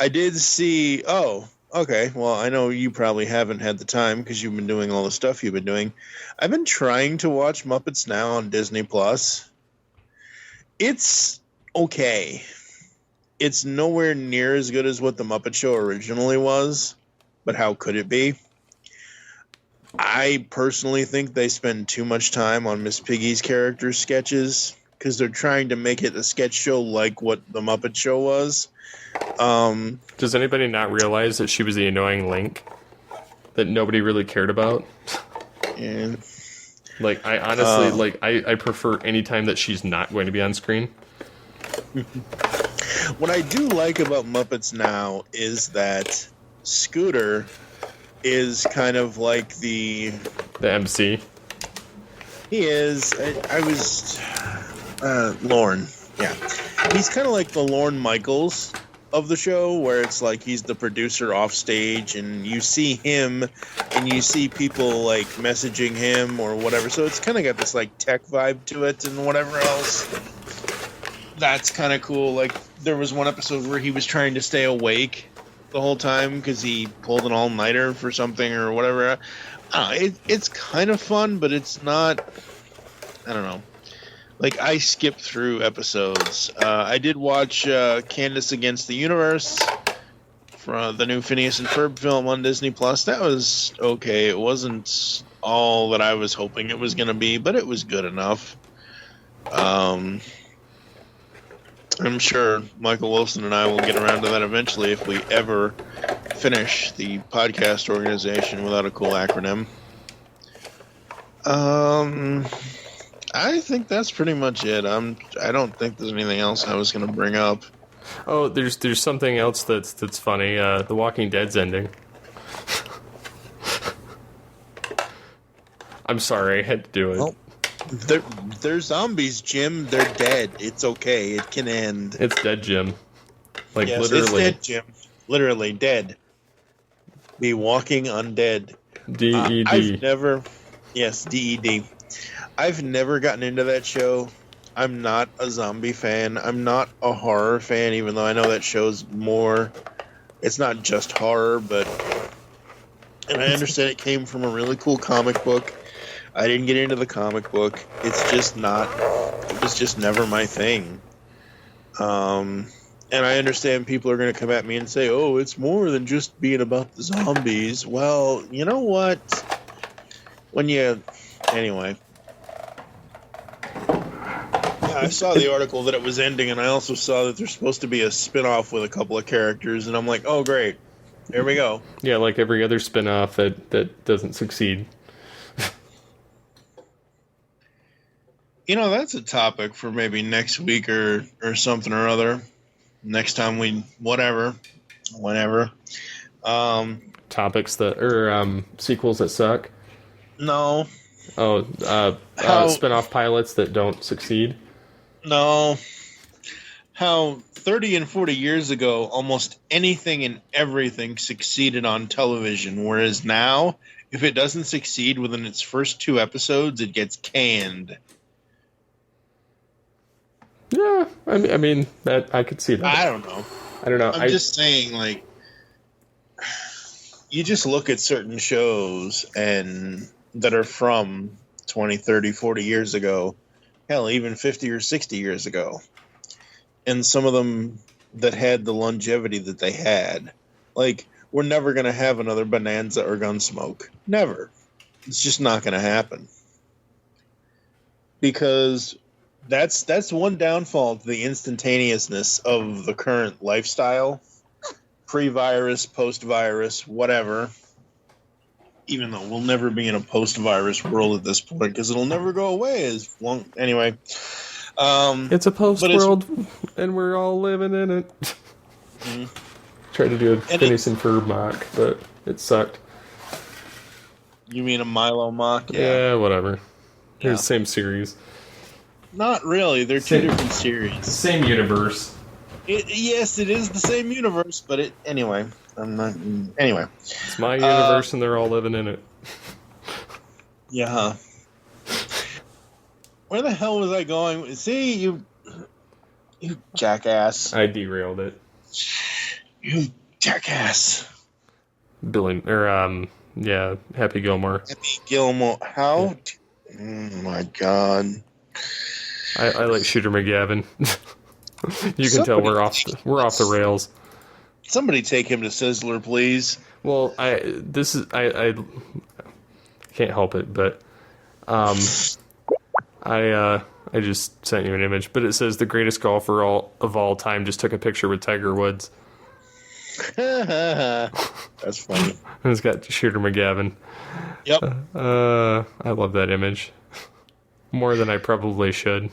I did see. Oh, okay. Well, I know you probably haven't had the time because you've been doing all the stuff you've been doing. I've been trying to watch Muppets Now on Disney Plus. It's okay. It's nowhere near as good as what the Muppet Show originally was, but how could it be? I personally think they spend too much time on Miss Piggy's character sketches because they're trying to make it a sketch show like what the Muppet Show was. Does anybody not realize that she was the annoying Link that nobody really cared about? And like, I honestly, I prefer any time that she's not going to be on screen. What I do like about Muppets Now is that Scooter is kind of like the MC. He is. I was Lorne. Yeah, he's kind of like the Lorne Michaels of the show, where it's like he's the producer off stage, and you see him, and you see people like messaging him or whatever. So it's kind of got this like tech vibe to it, and whatever else. That's kind of cool. Like there was one episode where he was trying to stay awake the whole time because he pulled an all-nighter for something or whatever. It's kind of fun, but it's not. I don't know. Like, I skipped through episodes. I did watch Candace Against the Universe, from the new Phineas and Ferb film on Disney Plus. That was okay. It wasn't all that I was hoping it was going to be, but it was good enough. I'm sure Michael Wilson and I will get around to that eventually if we ever finish the podcast organization without a cool acronym. I think that's pretty much it. I don't think there's anything else I was going to bring up. Oh, there's something else that's funny. The Walking Dead's ending. I'm sorry, I had to do it. Well, they're zombies, Jim. They're dead. It's okay. It can end. It's dead, Jim. Like, yes, literally. It's dead, Jim. Literally dead. Be walking undead. D-E-D. I've never... Yes, D-E-D. I've never gotten into that show. I'm not a zombie fan. I'm not a horror fan, even though I know that show's more... It's not just horror, but... And I understand it came from a really cool comic book. I didn't get into the comic book. It's just not... It was just never my thing. And I understand people are going to come at me and say, oh, it's more than just being about the zombies. Well, you know what? When you... Anyway... I saw the article that it was ending, and I also saw that there's supposed to be a spin-off with a couple of characters, and I'm like, oh, great. There we go. Yeah, like every other spin-off that doesn't succeed. You know, that's a topic for maybe next week or something or other. Next time we... Whatever. Whenever. Topics that... Or sequels that suck. No. Oh, How? spin-off pilots that don't succeed. No. How 30 and 40 years ago, almost anything and everything succeeded on television, whereas now, if it doesn't succeed within its first 2 episodes, it gets canned. Yeah, I mean that I could see that. I don't know. I don't know. I'm just saying, like, you just look at certain shows and that are from 20, 30, 40 years ago, hell, even 50 or 60 years ago. And some of them that had the longevity that they had. Like, we're never going to have another Bonanza or Gunsmoke. Never. It's just not going to happen. Because that's one downfall to the instantaneousness of the current lifestyle. Pre-virus, post-virus, whatever. Even though we'll never be in a post-virus world at this point, because it'll never go away as long. Anyway, it's a post-world, and we're all living in it. Mm-hmm. Tried to do a Phineas and Ferb mock, but it sucked. You mean a Milo mock? Yeah, whatever. They're the same series. Not really. They're two different series. Same universe. Yes, it is the same universe, but anyway. Anyway. It's my universe, and they're all living in it. Yeah. Where the hell was I going? See, you jackass. I derailed it. You jackass. Happy Gilmore. Happy Gilmore. How? Oh my God. I like Shooter McGavin. You can tell we're off the rails. Somebody take him to Sizzler, please. Well, I can't help it, but I just sent you an image, but it says the greatest golfer of all time just took a picture with Tiger Woods. That's funny. And it's got Shooter McGavin. Yep. I love that image more than I probably should.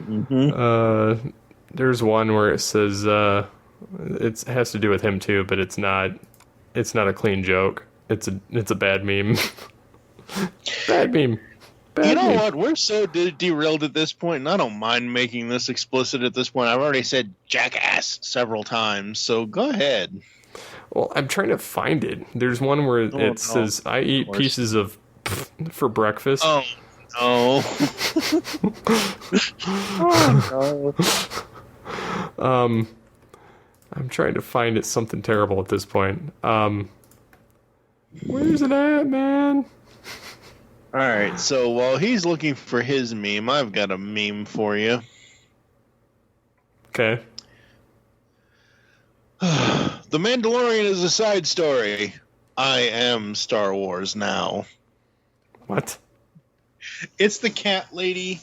Mm-hmm. There's one where it says it has to do with him too, but it's not a clean joke. It's a bad meme. Bad meme. You know what? We're so derailed at this point, and I don't mind making this explicit at this point. I've already said jackass several times, so go ahead. Well, I'm trying to find it. There's one where it says, I eat pieces of for breakfast. Oh, no. I'm trying to find it something terrible at this point. Where's it at, man? All right, so while he's looking for his meme, I've got a meme for you. Okay. The Mandalorian is a side story. I am Star Wars now. What? It's the cat lady,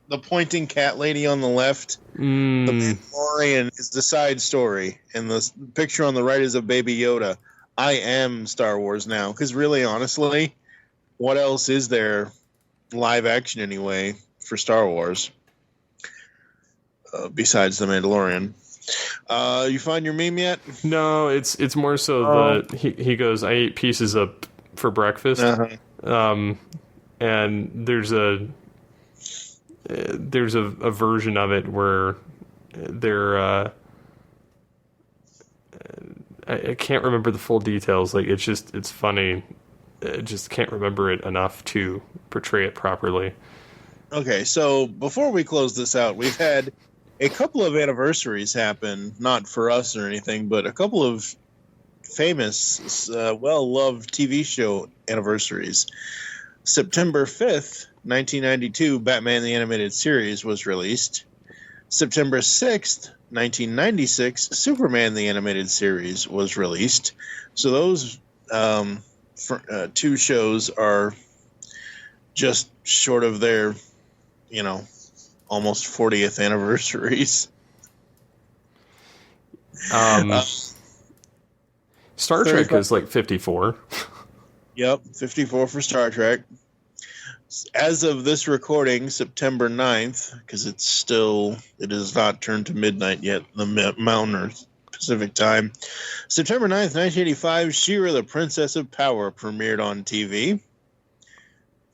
the pointing cat lady on the left. The Mandalorian is the side story, and the picture on the right is of Baby Yoda. I am Star Wars now, because really, honestly, what else is there, live action anyway, for Star Wars, besides The Mandalorian? You find your meme yet? No, it's more so he goes, I ate pieces of for breakfast. Uh-huh. And there's a version of it where they're I can't remember the full details. Like it's funny. I just can't remember it enough to portray it properly. Okay, so before we close this out, we've had a couple of anniversaries happen, not for us or anything, but a couple of famous, well-loved TV show anniversaries. September 5th, 1992, Batman the Animated Series was released. September 6th, 1996, Superman the Animated Series was released. So those two shows are just short of their, almost 40th anniversaries. Star Trek is like 54. Yep, 54 for Star Trek. As of this recording, September 9th, because it has not turned to midnight yet, the Mountain or Pacific time. September 9th, 1985, She-Ra, the Princess of Power premiered on TV.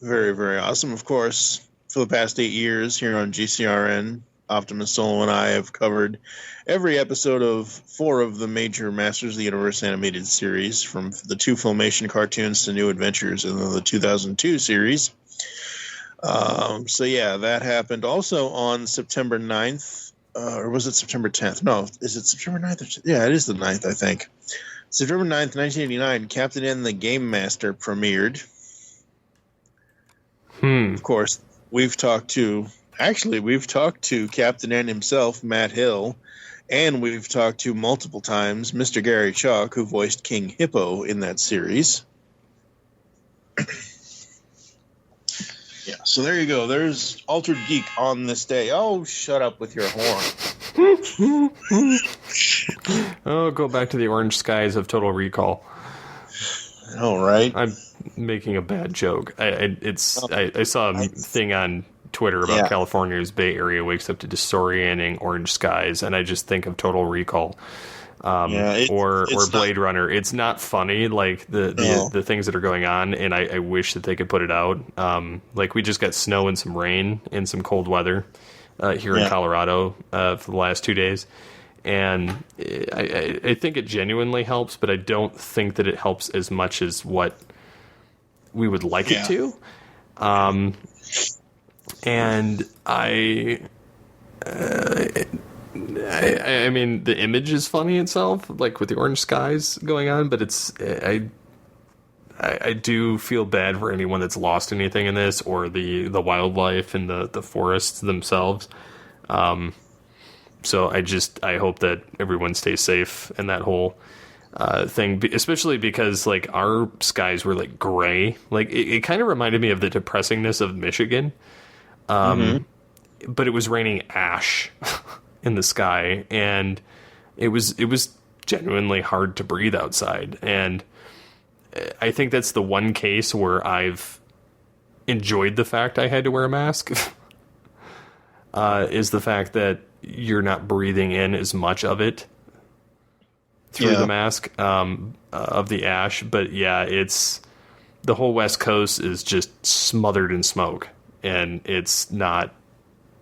Very, very awesome. Of course, for the past 8 years here on GCRN, Optimus Solo and I have covered every episode of 4 of the major Masters of the Universe animated series, from the 2 Filmation cartoons to New Adventures and then the 2002 series. So yeah, that happened also on September 9th, or was it September 10th? No, is it September 9th? Yeah, it is the 9th, I think. September 9th, 1989, Captain N the Game Master premiered. Of course, we've talked to Captain N himself, Matt Hill, and we've talked to multiple times Mr. Gary Chalk, who voiced King Hippo in that series. Yeah, so there you go. There's Altered Geek on this day. Oh, shut up with your horn. Oh, go back to the orange skies of Total Recall. All right. I'm making a bad joke. I saw a thing on Twitter about California's Bay Area wakes up to disorienting orange skies, and I just think of Total Recall. Or Blade Runner. It's not funny, like the things that are going on, and I wish that they could put it out. Like, we just got snow and some rain and some cold weather here in Colorado for the last 2 days, and I think it genuinely helps, but I don't think that it helps as much as what we would like it to. And I mean, the image is funny itself, like with the orange skies going on, but I do feel bad for anyone that's lost anything in this, or the wildlife and the forests themselves. So I hope that everyone stays safe in that whole thing, especially because, like, our skies were like gray. Like, it kind of reminded me of the depressingness of Michigan. But it was raining ash in the sky, and it was genuinely hard to breathe outside. And I think that's the one case where I've enjoyed the fact I had to wear a mask, is the fact that you're not breathing in as much of it through the mask, of the ash. But yeah, it's, the whole West Coast is just smothered in smoke, and it's not,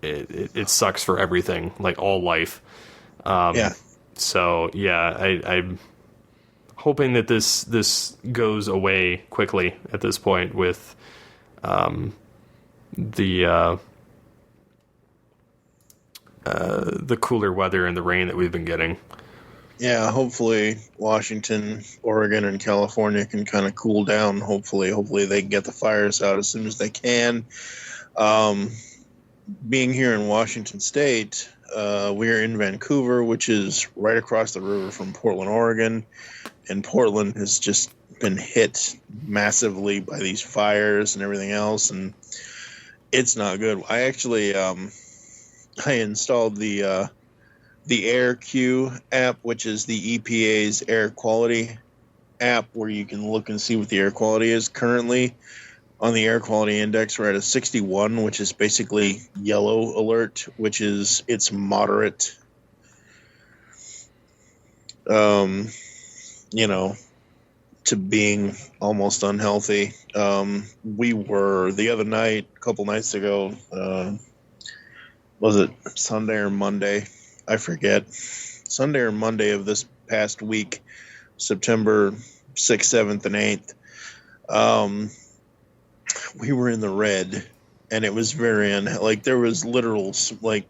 it sucks for everything, like all life. So yeah, I'm hoping that this goes away quickly at this point with the cooler weather and the rain that we've been getting. Yeah, hopefully Washington, Oregon, and California can kind of cool down. Hopefully they can get the fires out as soon as they can. Being here in Washington State, we're in Vancouver, which is right across the river from Portland, Oregon, and Portland has just been hit massively by these fires and everything else, and it's not good. I actually I installed the AirQ app, which is the EPA's air quality app, where you can look and see what the air quality is currently. On the air quality index, we're at a 61, which is basically yellow alert, which is, it's moderate. To being almost unhealthy. We were, the other night, a couple nights ago, was it Sunday or Monday? I forget. Sunday or Monday of this past week, September 6th, 7th, and 8th. We were in the red, and it was very like, there was literal, like,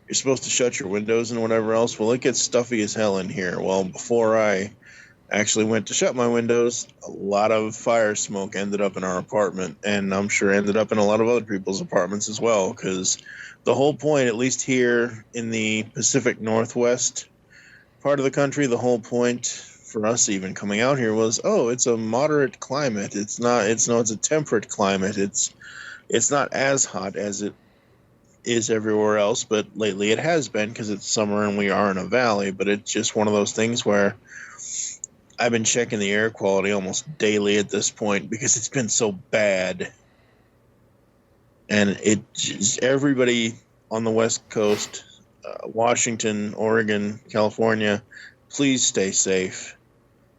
you're supposed to shut your windows and whatever else. Well, it gets stuffy as hell in here. Well, before I actually went to shut my windows, a lot of fire smoke ended up in our apartment, and I'm sure ended up in a lot of other people's apartments as well, because the whole point, at least here in the Pacific Northwest part of the country, the whole point for us even coming out here was, it's a moderate climate. It's a temperate climate. It's not as hot as it is everywhere else, but lately it has been, because it's summer and we are in a valley. But it's just one of those things where I've been checking the air quality almost daily at this point, because it's been so bad. And it just, everybody on the West Coast, Washington, Oregon, California, please stay safe,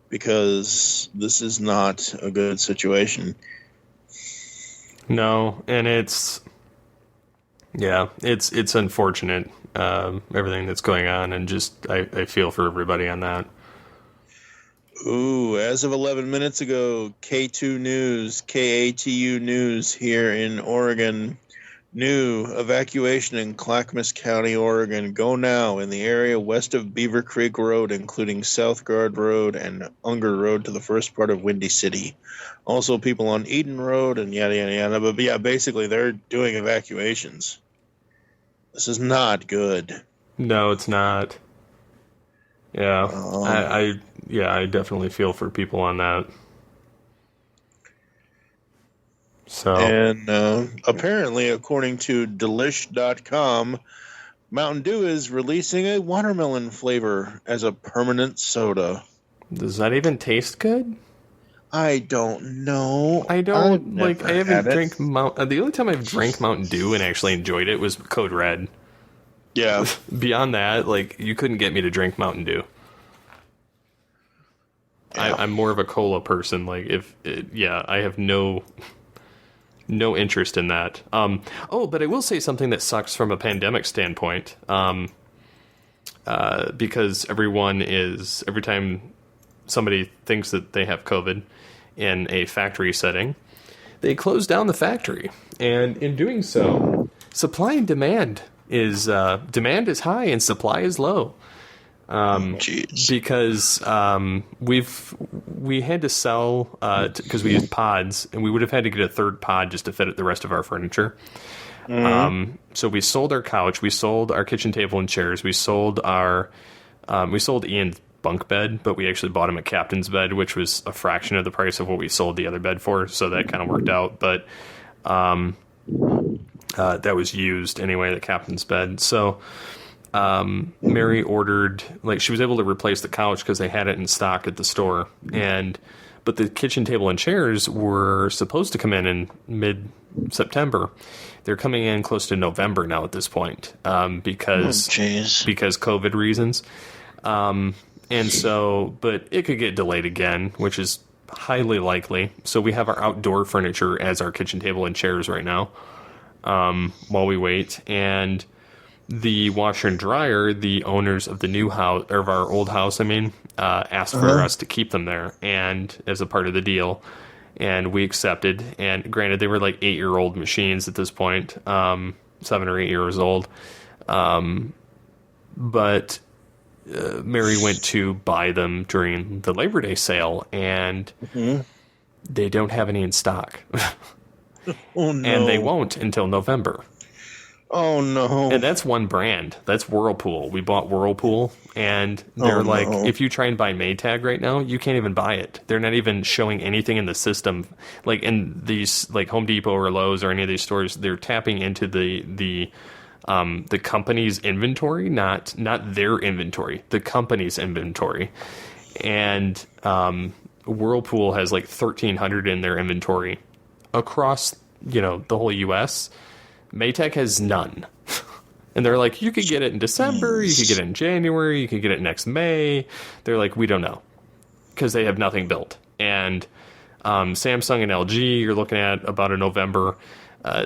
because this is not a good situation. No, and it's unfortunate, everything that's going on, and just I feel for everybody on that. Ooh, as of 11 minutes ago, K2 News, KATU News here in Oregon. New evacuation in Clackamas County, Oregon. Go now in the area west of Beaver Creek Road, including Southgard Road and Unger Road to the first part of Windy City. Also, people on Eden Road and yada, yada, yada. But yeah, basically, they're doing evacuations. This is not good. No, it's not. Yeah, I definitely feel for people on that. So, and apparently, according to Delish.com, Mountain Dew is releasing a watermelon flavor as a permanent soda. Does that even taste good? I don't know. I haven't drank the only time I've drank Mountain Dew and actually enjoyed it was Code Red. Yeah. Beyond that, you couldn't get me to drink Mountain Dew. Yeah. I'm more of a cola person. I have no interest in that. But I will say something that sucks from a pandemic standpoint. Because every time somebody thinks that they have COVID in a factory setting, they close down the factory. And in doing so, supply and demand is high and supply is low. Because we had to sell because we used pods, and we would have had to get a third pod just to fit the rest of our furniture. Mm-hmm. So we sold our couch, we sold our kitchen table and chairs, we sold Ian's bunk bed, but we actually bought him a captain's bed, which was a fraction of the price of what we sold the other bed for. So that kind of worked out, but that was used anyway, the captain's bed. So Mary ordered, she was able to replace the couch because they had it in stock at the store, but the kitchen table and chairs were supposed to come in mid-September. They're coming in close to November now at this point, because COVID reasons. And so, but it could get delayed again, which is highly likely. So we have our outdoor furniture as our kitchen table and chairs right now, while we wait. And the washer and dryer, the owners of the new house, or of our old house, asked for us to keep them there, and as a part of the deal, and we accepted. And granted, they were 8-year-old machines at this point, 7 or 8 years old. But Mary went to buy them during the Labor Day sale, and they don't have any in stock. Oh no! And they won't until November. Oh no! And that's one brand. That's Whirlpool. We bought Whirlpool, and they're if you try and buy Maytag right now, you can't even buy it. They're not even showing anything in the system, in these Home Depot or Lowe's or any of these stores. They're tapping into the company's inventory, not their inventory, the company's inventory. And Whirlpool has 1,300 in their inventory across the whole U.S. Maytag has none. And they're you could get it in December, you could get it in January, you could get it next May. They're we don't know, because they have nothing built. And Samsung and LG, you're looking at about a November.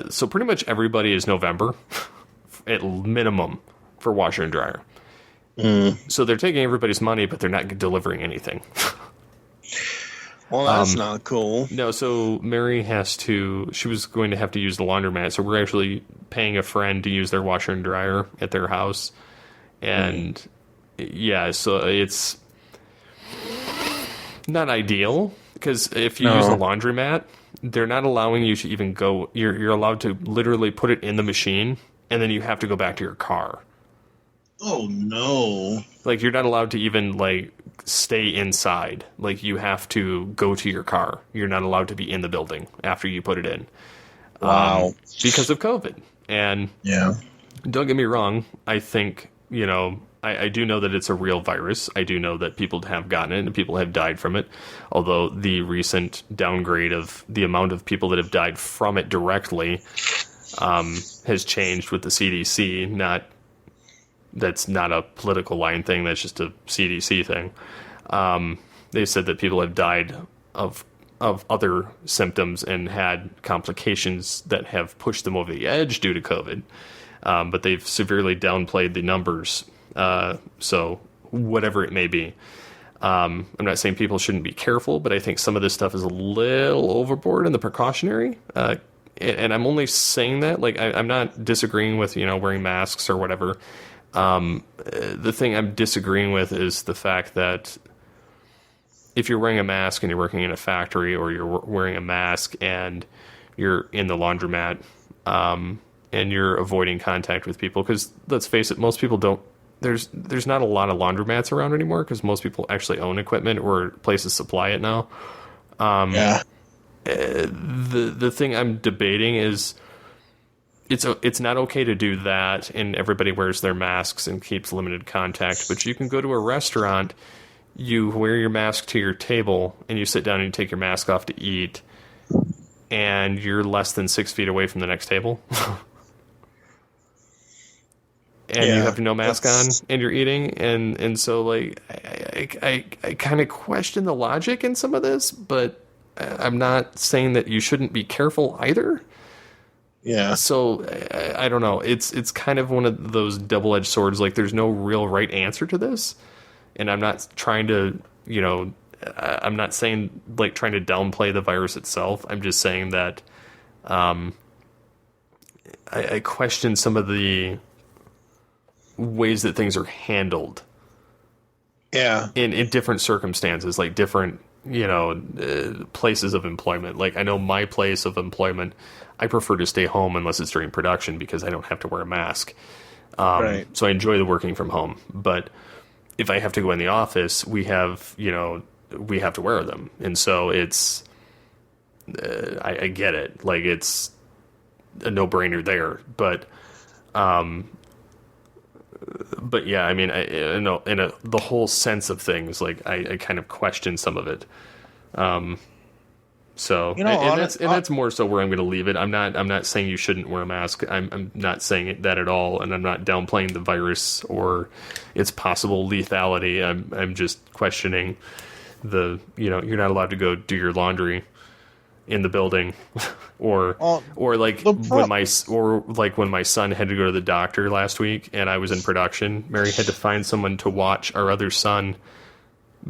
So pretty much everybody is November at minimum for washer and dryer. So they're taking everybody's money, but they're not delivering anything. Well, that's not cool. No, so Mary she was going to have to use the laundromat, so we're actually paying a friend to use their washer and dryer at their house. And so it's not ideal, because if you use a laundromat, they're not allowing you to even go, you're allowed to literally put it in the machine, and then you have to go back to your car. Oh no. You're not allowed to even stay inside. You have to go to your car. You're not allowed to be in the building after you put it in. Wow. Because of COVID. And don't get me wrong, I think, I do know that it's a real virus. I do know that people have gotten it and people have died from it. Although the recent downgrade of the amount of people that have died from it directly has changed with the CDC. That's not a political line thing. That's just a CDC thing. They said that people have died of of other symptoms and had complications that have pushed them over the edge due to COVID. But they've severely downplayed the numbers. So whatever it may be. I'm not saying people shouldn't be careful, but I think some of this stuff is a little overboard in the precautionary. And I'm only saying that, like, I'm not disagreeing with, wearing masks or whatever. The thing I'm disagreeing with is the fact that if you're wearing a mask and you're working in a factory, or you're wearing a mask and you're in the laundromat, and you're avoiding contact with people, because let's face it, most people don't. There's not a lot of laundromats around anymore because most people actually own equipment or places supply it now. The thing I'm debating is it's not okay to do that, and everybody wears their masks and keeps limited contact. But you can go to a restaurant, you wear your mask to your table, and you sit down and you take your mask off to eat, and you're less than 6 feet away from the next table. And you have no mask on, and you're eating, and so, like, I kind of question the logic in some of this, but I'm not saying that you shouldn't be careful either. Yeah. So I don't know. It's kind of one of those double-edged swords. Like, there's no real right answer to this, and I'm not trying to, I'm not saying, like, trying to downplay the virus itself. I'm just saying that I question some of the ways that things are handled. Yeah. In different circumstances, like different, places of employment. Like, I know my place of employment, I prefer to stay home unless it's during production because I don't have to wear a mask. Right. So I enjoy the working from home. But if I have to go in the office, we have to wear them. And so it's, I get it. Like, it's a no-brainer there. But yeah, I mean, the whole sense of things, like, I kind of question some of it. So, that's more so where I'm going to leave it. I'm not saying you shouldn't wear a mask. I'm not saying that at all, and I'm not downplaying the virus or its possible lethality. I'm just questioning you're not allowed to go do your laundry in the building, or when my son had to go to the doctor last week and I was in production, Mary had to find someone to watch our other son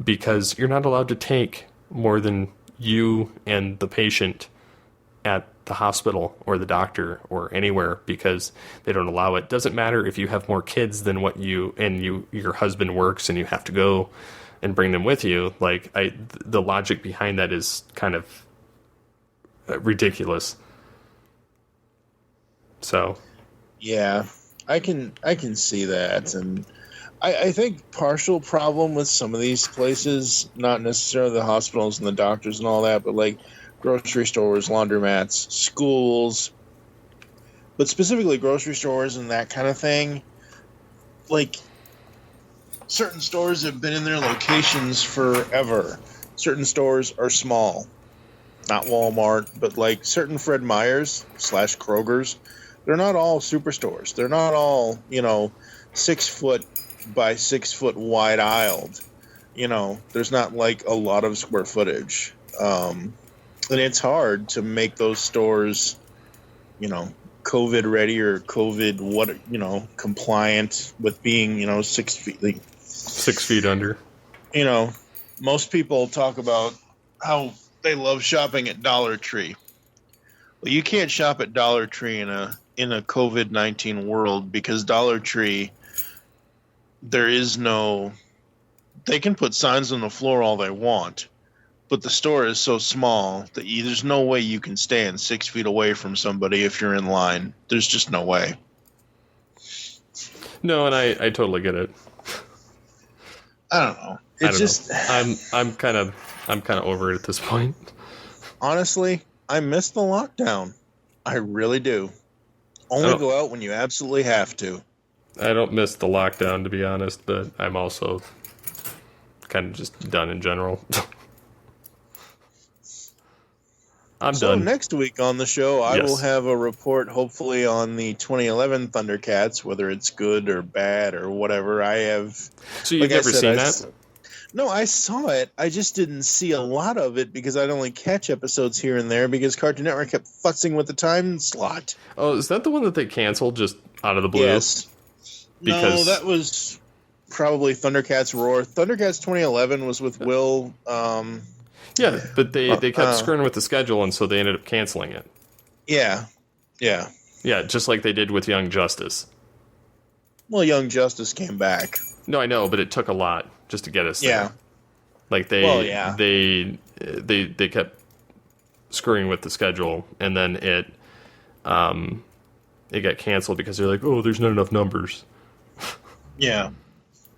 because you're not allowed to take more than you and the patient at the hospital or the doctor or anywhere because they don't allow it. Doesn't matter if you have more kids than what your husband works and you have to go and bring them with you. Like, the logic behind that is kind of ridiculous. So yeah, I can see that, and I think partial problem with some of these places, not necessarily the hospitals and the doctors and all that, but like grocery stores, laundromats, schools, but specifically grocery stores and that kind of thing. Like, certain stores have been in their locations forever. Certain stores are small. Not Walmart, but like certain Fred Meyers / Kroger's. They're not all superstores. They're not all, 6 foot by 6 foot wide aisled. There's not like a lot of square footage. And it's hard to make those stores, COVID ready or COVID, compliant with being, 6 feet. 6 feet under. Most people talk about how they love shopping at Dollar Tree. Well, you can't shop at Dollar Tree in a COVID-19 world because Dollar Tree, they can put signs on the floor all they want, but the store is so small that there's no way you can stand 6 feet away from somebody if you're in line. There's just no way. No, and I totally get it. I don't know. I'm kind of over it at this point. Honestly, I miss the lockdown. I really do. Only go out when you absolutely have to. I don't miss the lockdown, to be honest, but I'm also kind of just done in general. I'm done. So next week on the show, I will have a report, hopefully, on the 2011 Thundercats, whether it's good or bad or whatever. So you've never seen that? No, I saw it. I just didn't see a lot of it because I'd only catch episodes here and there because Cartoon Network kept futzing with the time slot. Oh, is that the one that they canceled just out of the blue? Yes. Because... No, that was probably Thundercats Roar. Thundercats 2011 was with Will. Yeah, but they kept screwing with the schedule, and so they ended up canceling it. Yeah. Yeah, just like they did with Young Justice. Well, Young Justice came back. No, I know, but it took a lot just to get us there. Yeah. Like they kept screwing with the schedule, and then it got canceled because they're like, oh, there's not enough numbers. Yeah.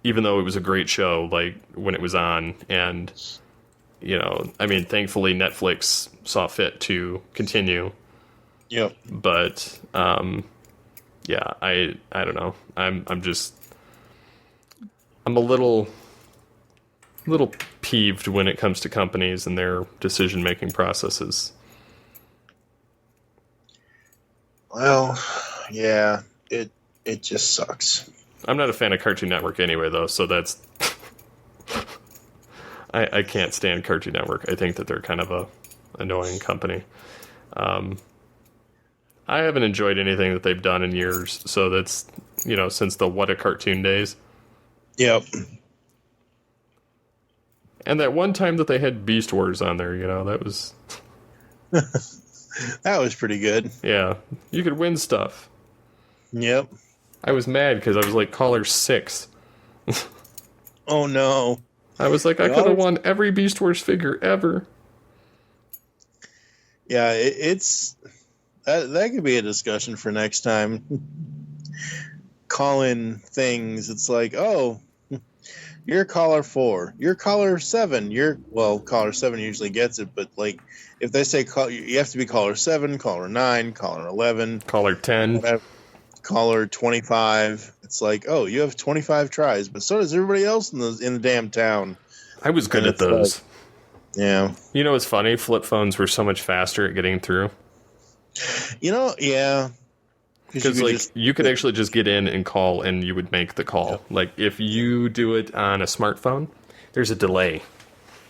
Even though it was a great show, like when it was on, and I mean, thankfully Netflix saw fit to continue. Yep. But yeah, I don't know. I'm a little peeved when it comes to companies and their decision-making processes. Well, yeah, it just sucks. I'm not a fan of Cartoon Network anyway, though, so that's... I can't stand Cartoon Network. I think that they're kind of a annoying company. I haven't enjoyed anything that they've done in years, so that's, since the What a Cartoon days. Yep. And that one time that they had Beast Wars on there, that was... That was pretty good. Yeah. You could win stuff. Yep. I was mad because I was like caller 6. Oh, no. I was like, I could have won every Beast Wars figure ever. Yeah, it's... That could be a discussion for next time. Call in things. It's like, oh... You're caller 4. You're caller 7. Caller 7 usually gets it, but like if they say you have to be caller 7, caller 9, caller 11, caller 10, caller 25. It's like, oh, you have 25 tries, but so does everybody else in the damn town. I was good at those. Yeah. It's funny. Flip phones were so much faster at getting through. Yeah. Because you could actually just get in and call, and you would make the call. Yep. Like if you do it on a smartphone, there's a delay.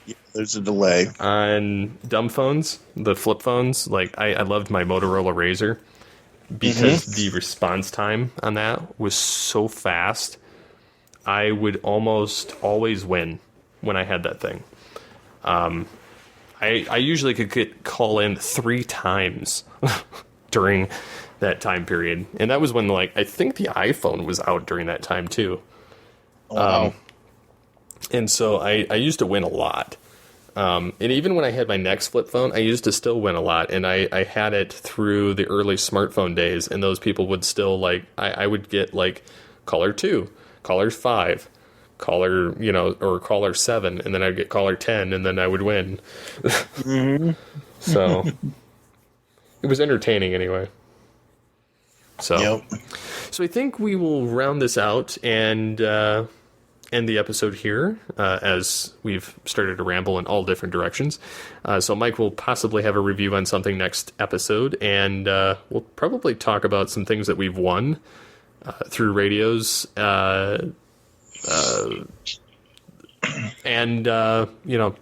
Yeah, there's a delay on dumb phones, the flip phones. Like I loved my Motorola Razr because the response time on that was so fast. I would almost always win when I had that thing. I usually could call in 3 times during that time period, and that was when I think the iPhone was out during that time too. Wow. And so I used to win a lot, and even when I had my next flip phone, I used to still win a lot, and I had it through the early smartphone days, and those people would still I would get caller 2, caller 5, caller or caller 7, and then I'd get caller 10, and then I would win. Mm-hmm. So it was entertaining anyway. So I think we will round this out and end the episode here as we've started to ramble in all different directions. So Mike will possibly have a review on something next episode, and we'll probably talk about some things that we've won through radios and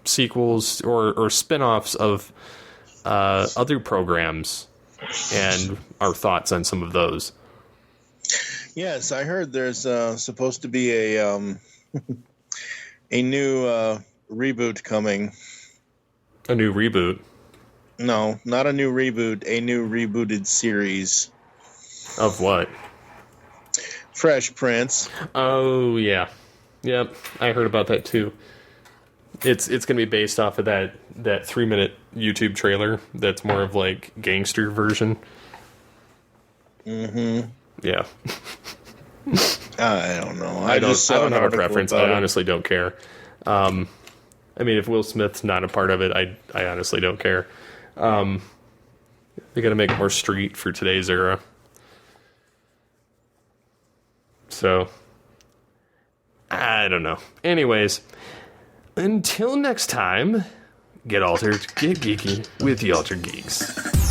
sequels or spin-offs of other programs. And our thoughts on some of those. Yes, I heard there's supposed to be a new reboot coming. A new reboot? No, not a new reboot. A new rebooted series. Of what? Fresh Prince. Oh yeah, yep. I heard about that too. It's going to be based off of that 3-minute YouTube trailer that's more of gangster version. Mm-hmm. Yeah. I don't know. I don't have a preference. I honestly don't care. I mean, if Will Smith's not a part of it, I honestly don't care. They got to make it more street for today's era. So, I don't know. Anyways, until next time, get altered, get geeky with the Altered Geeks.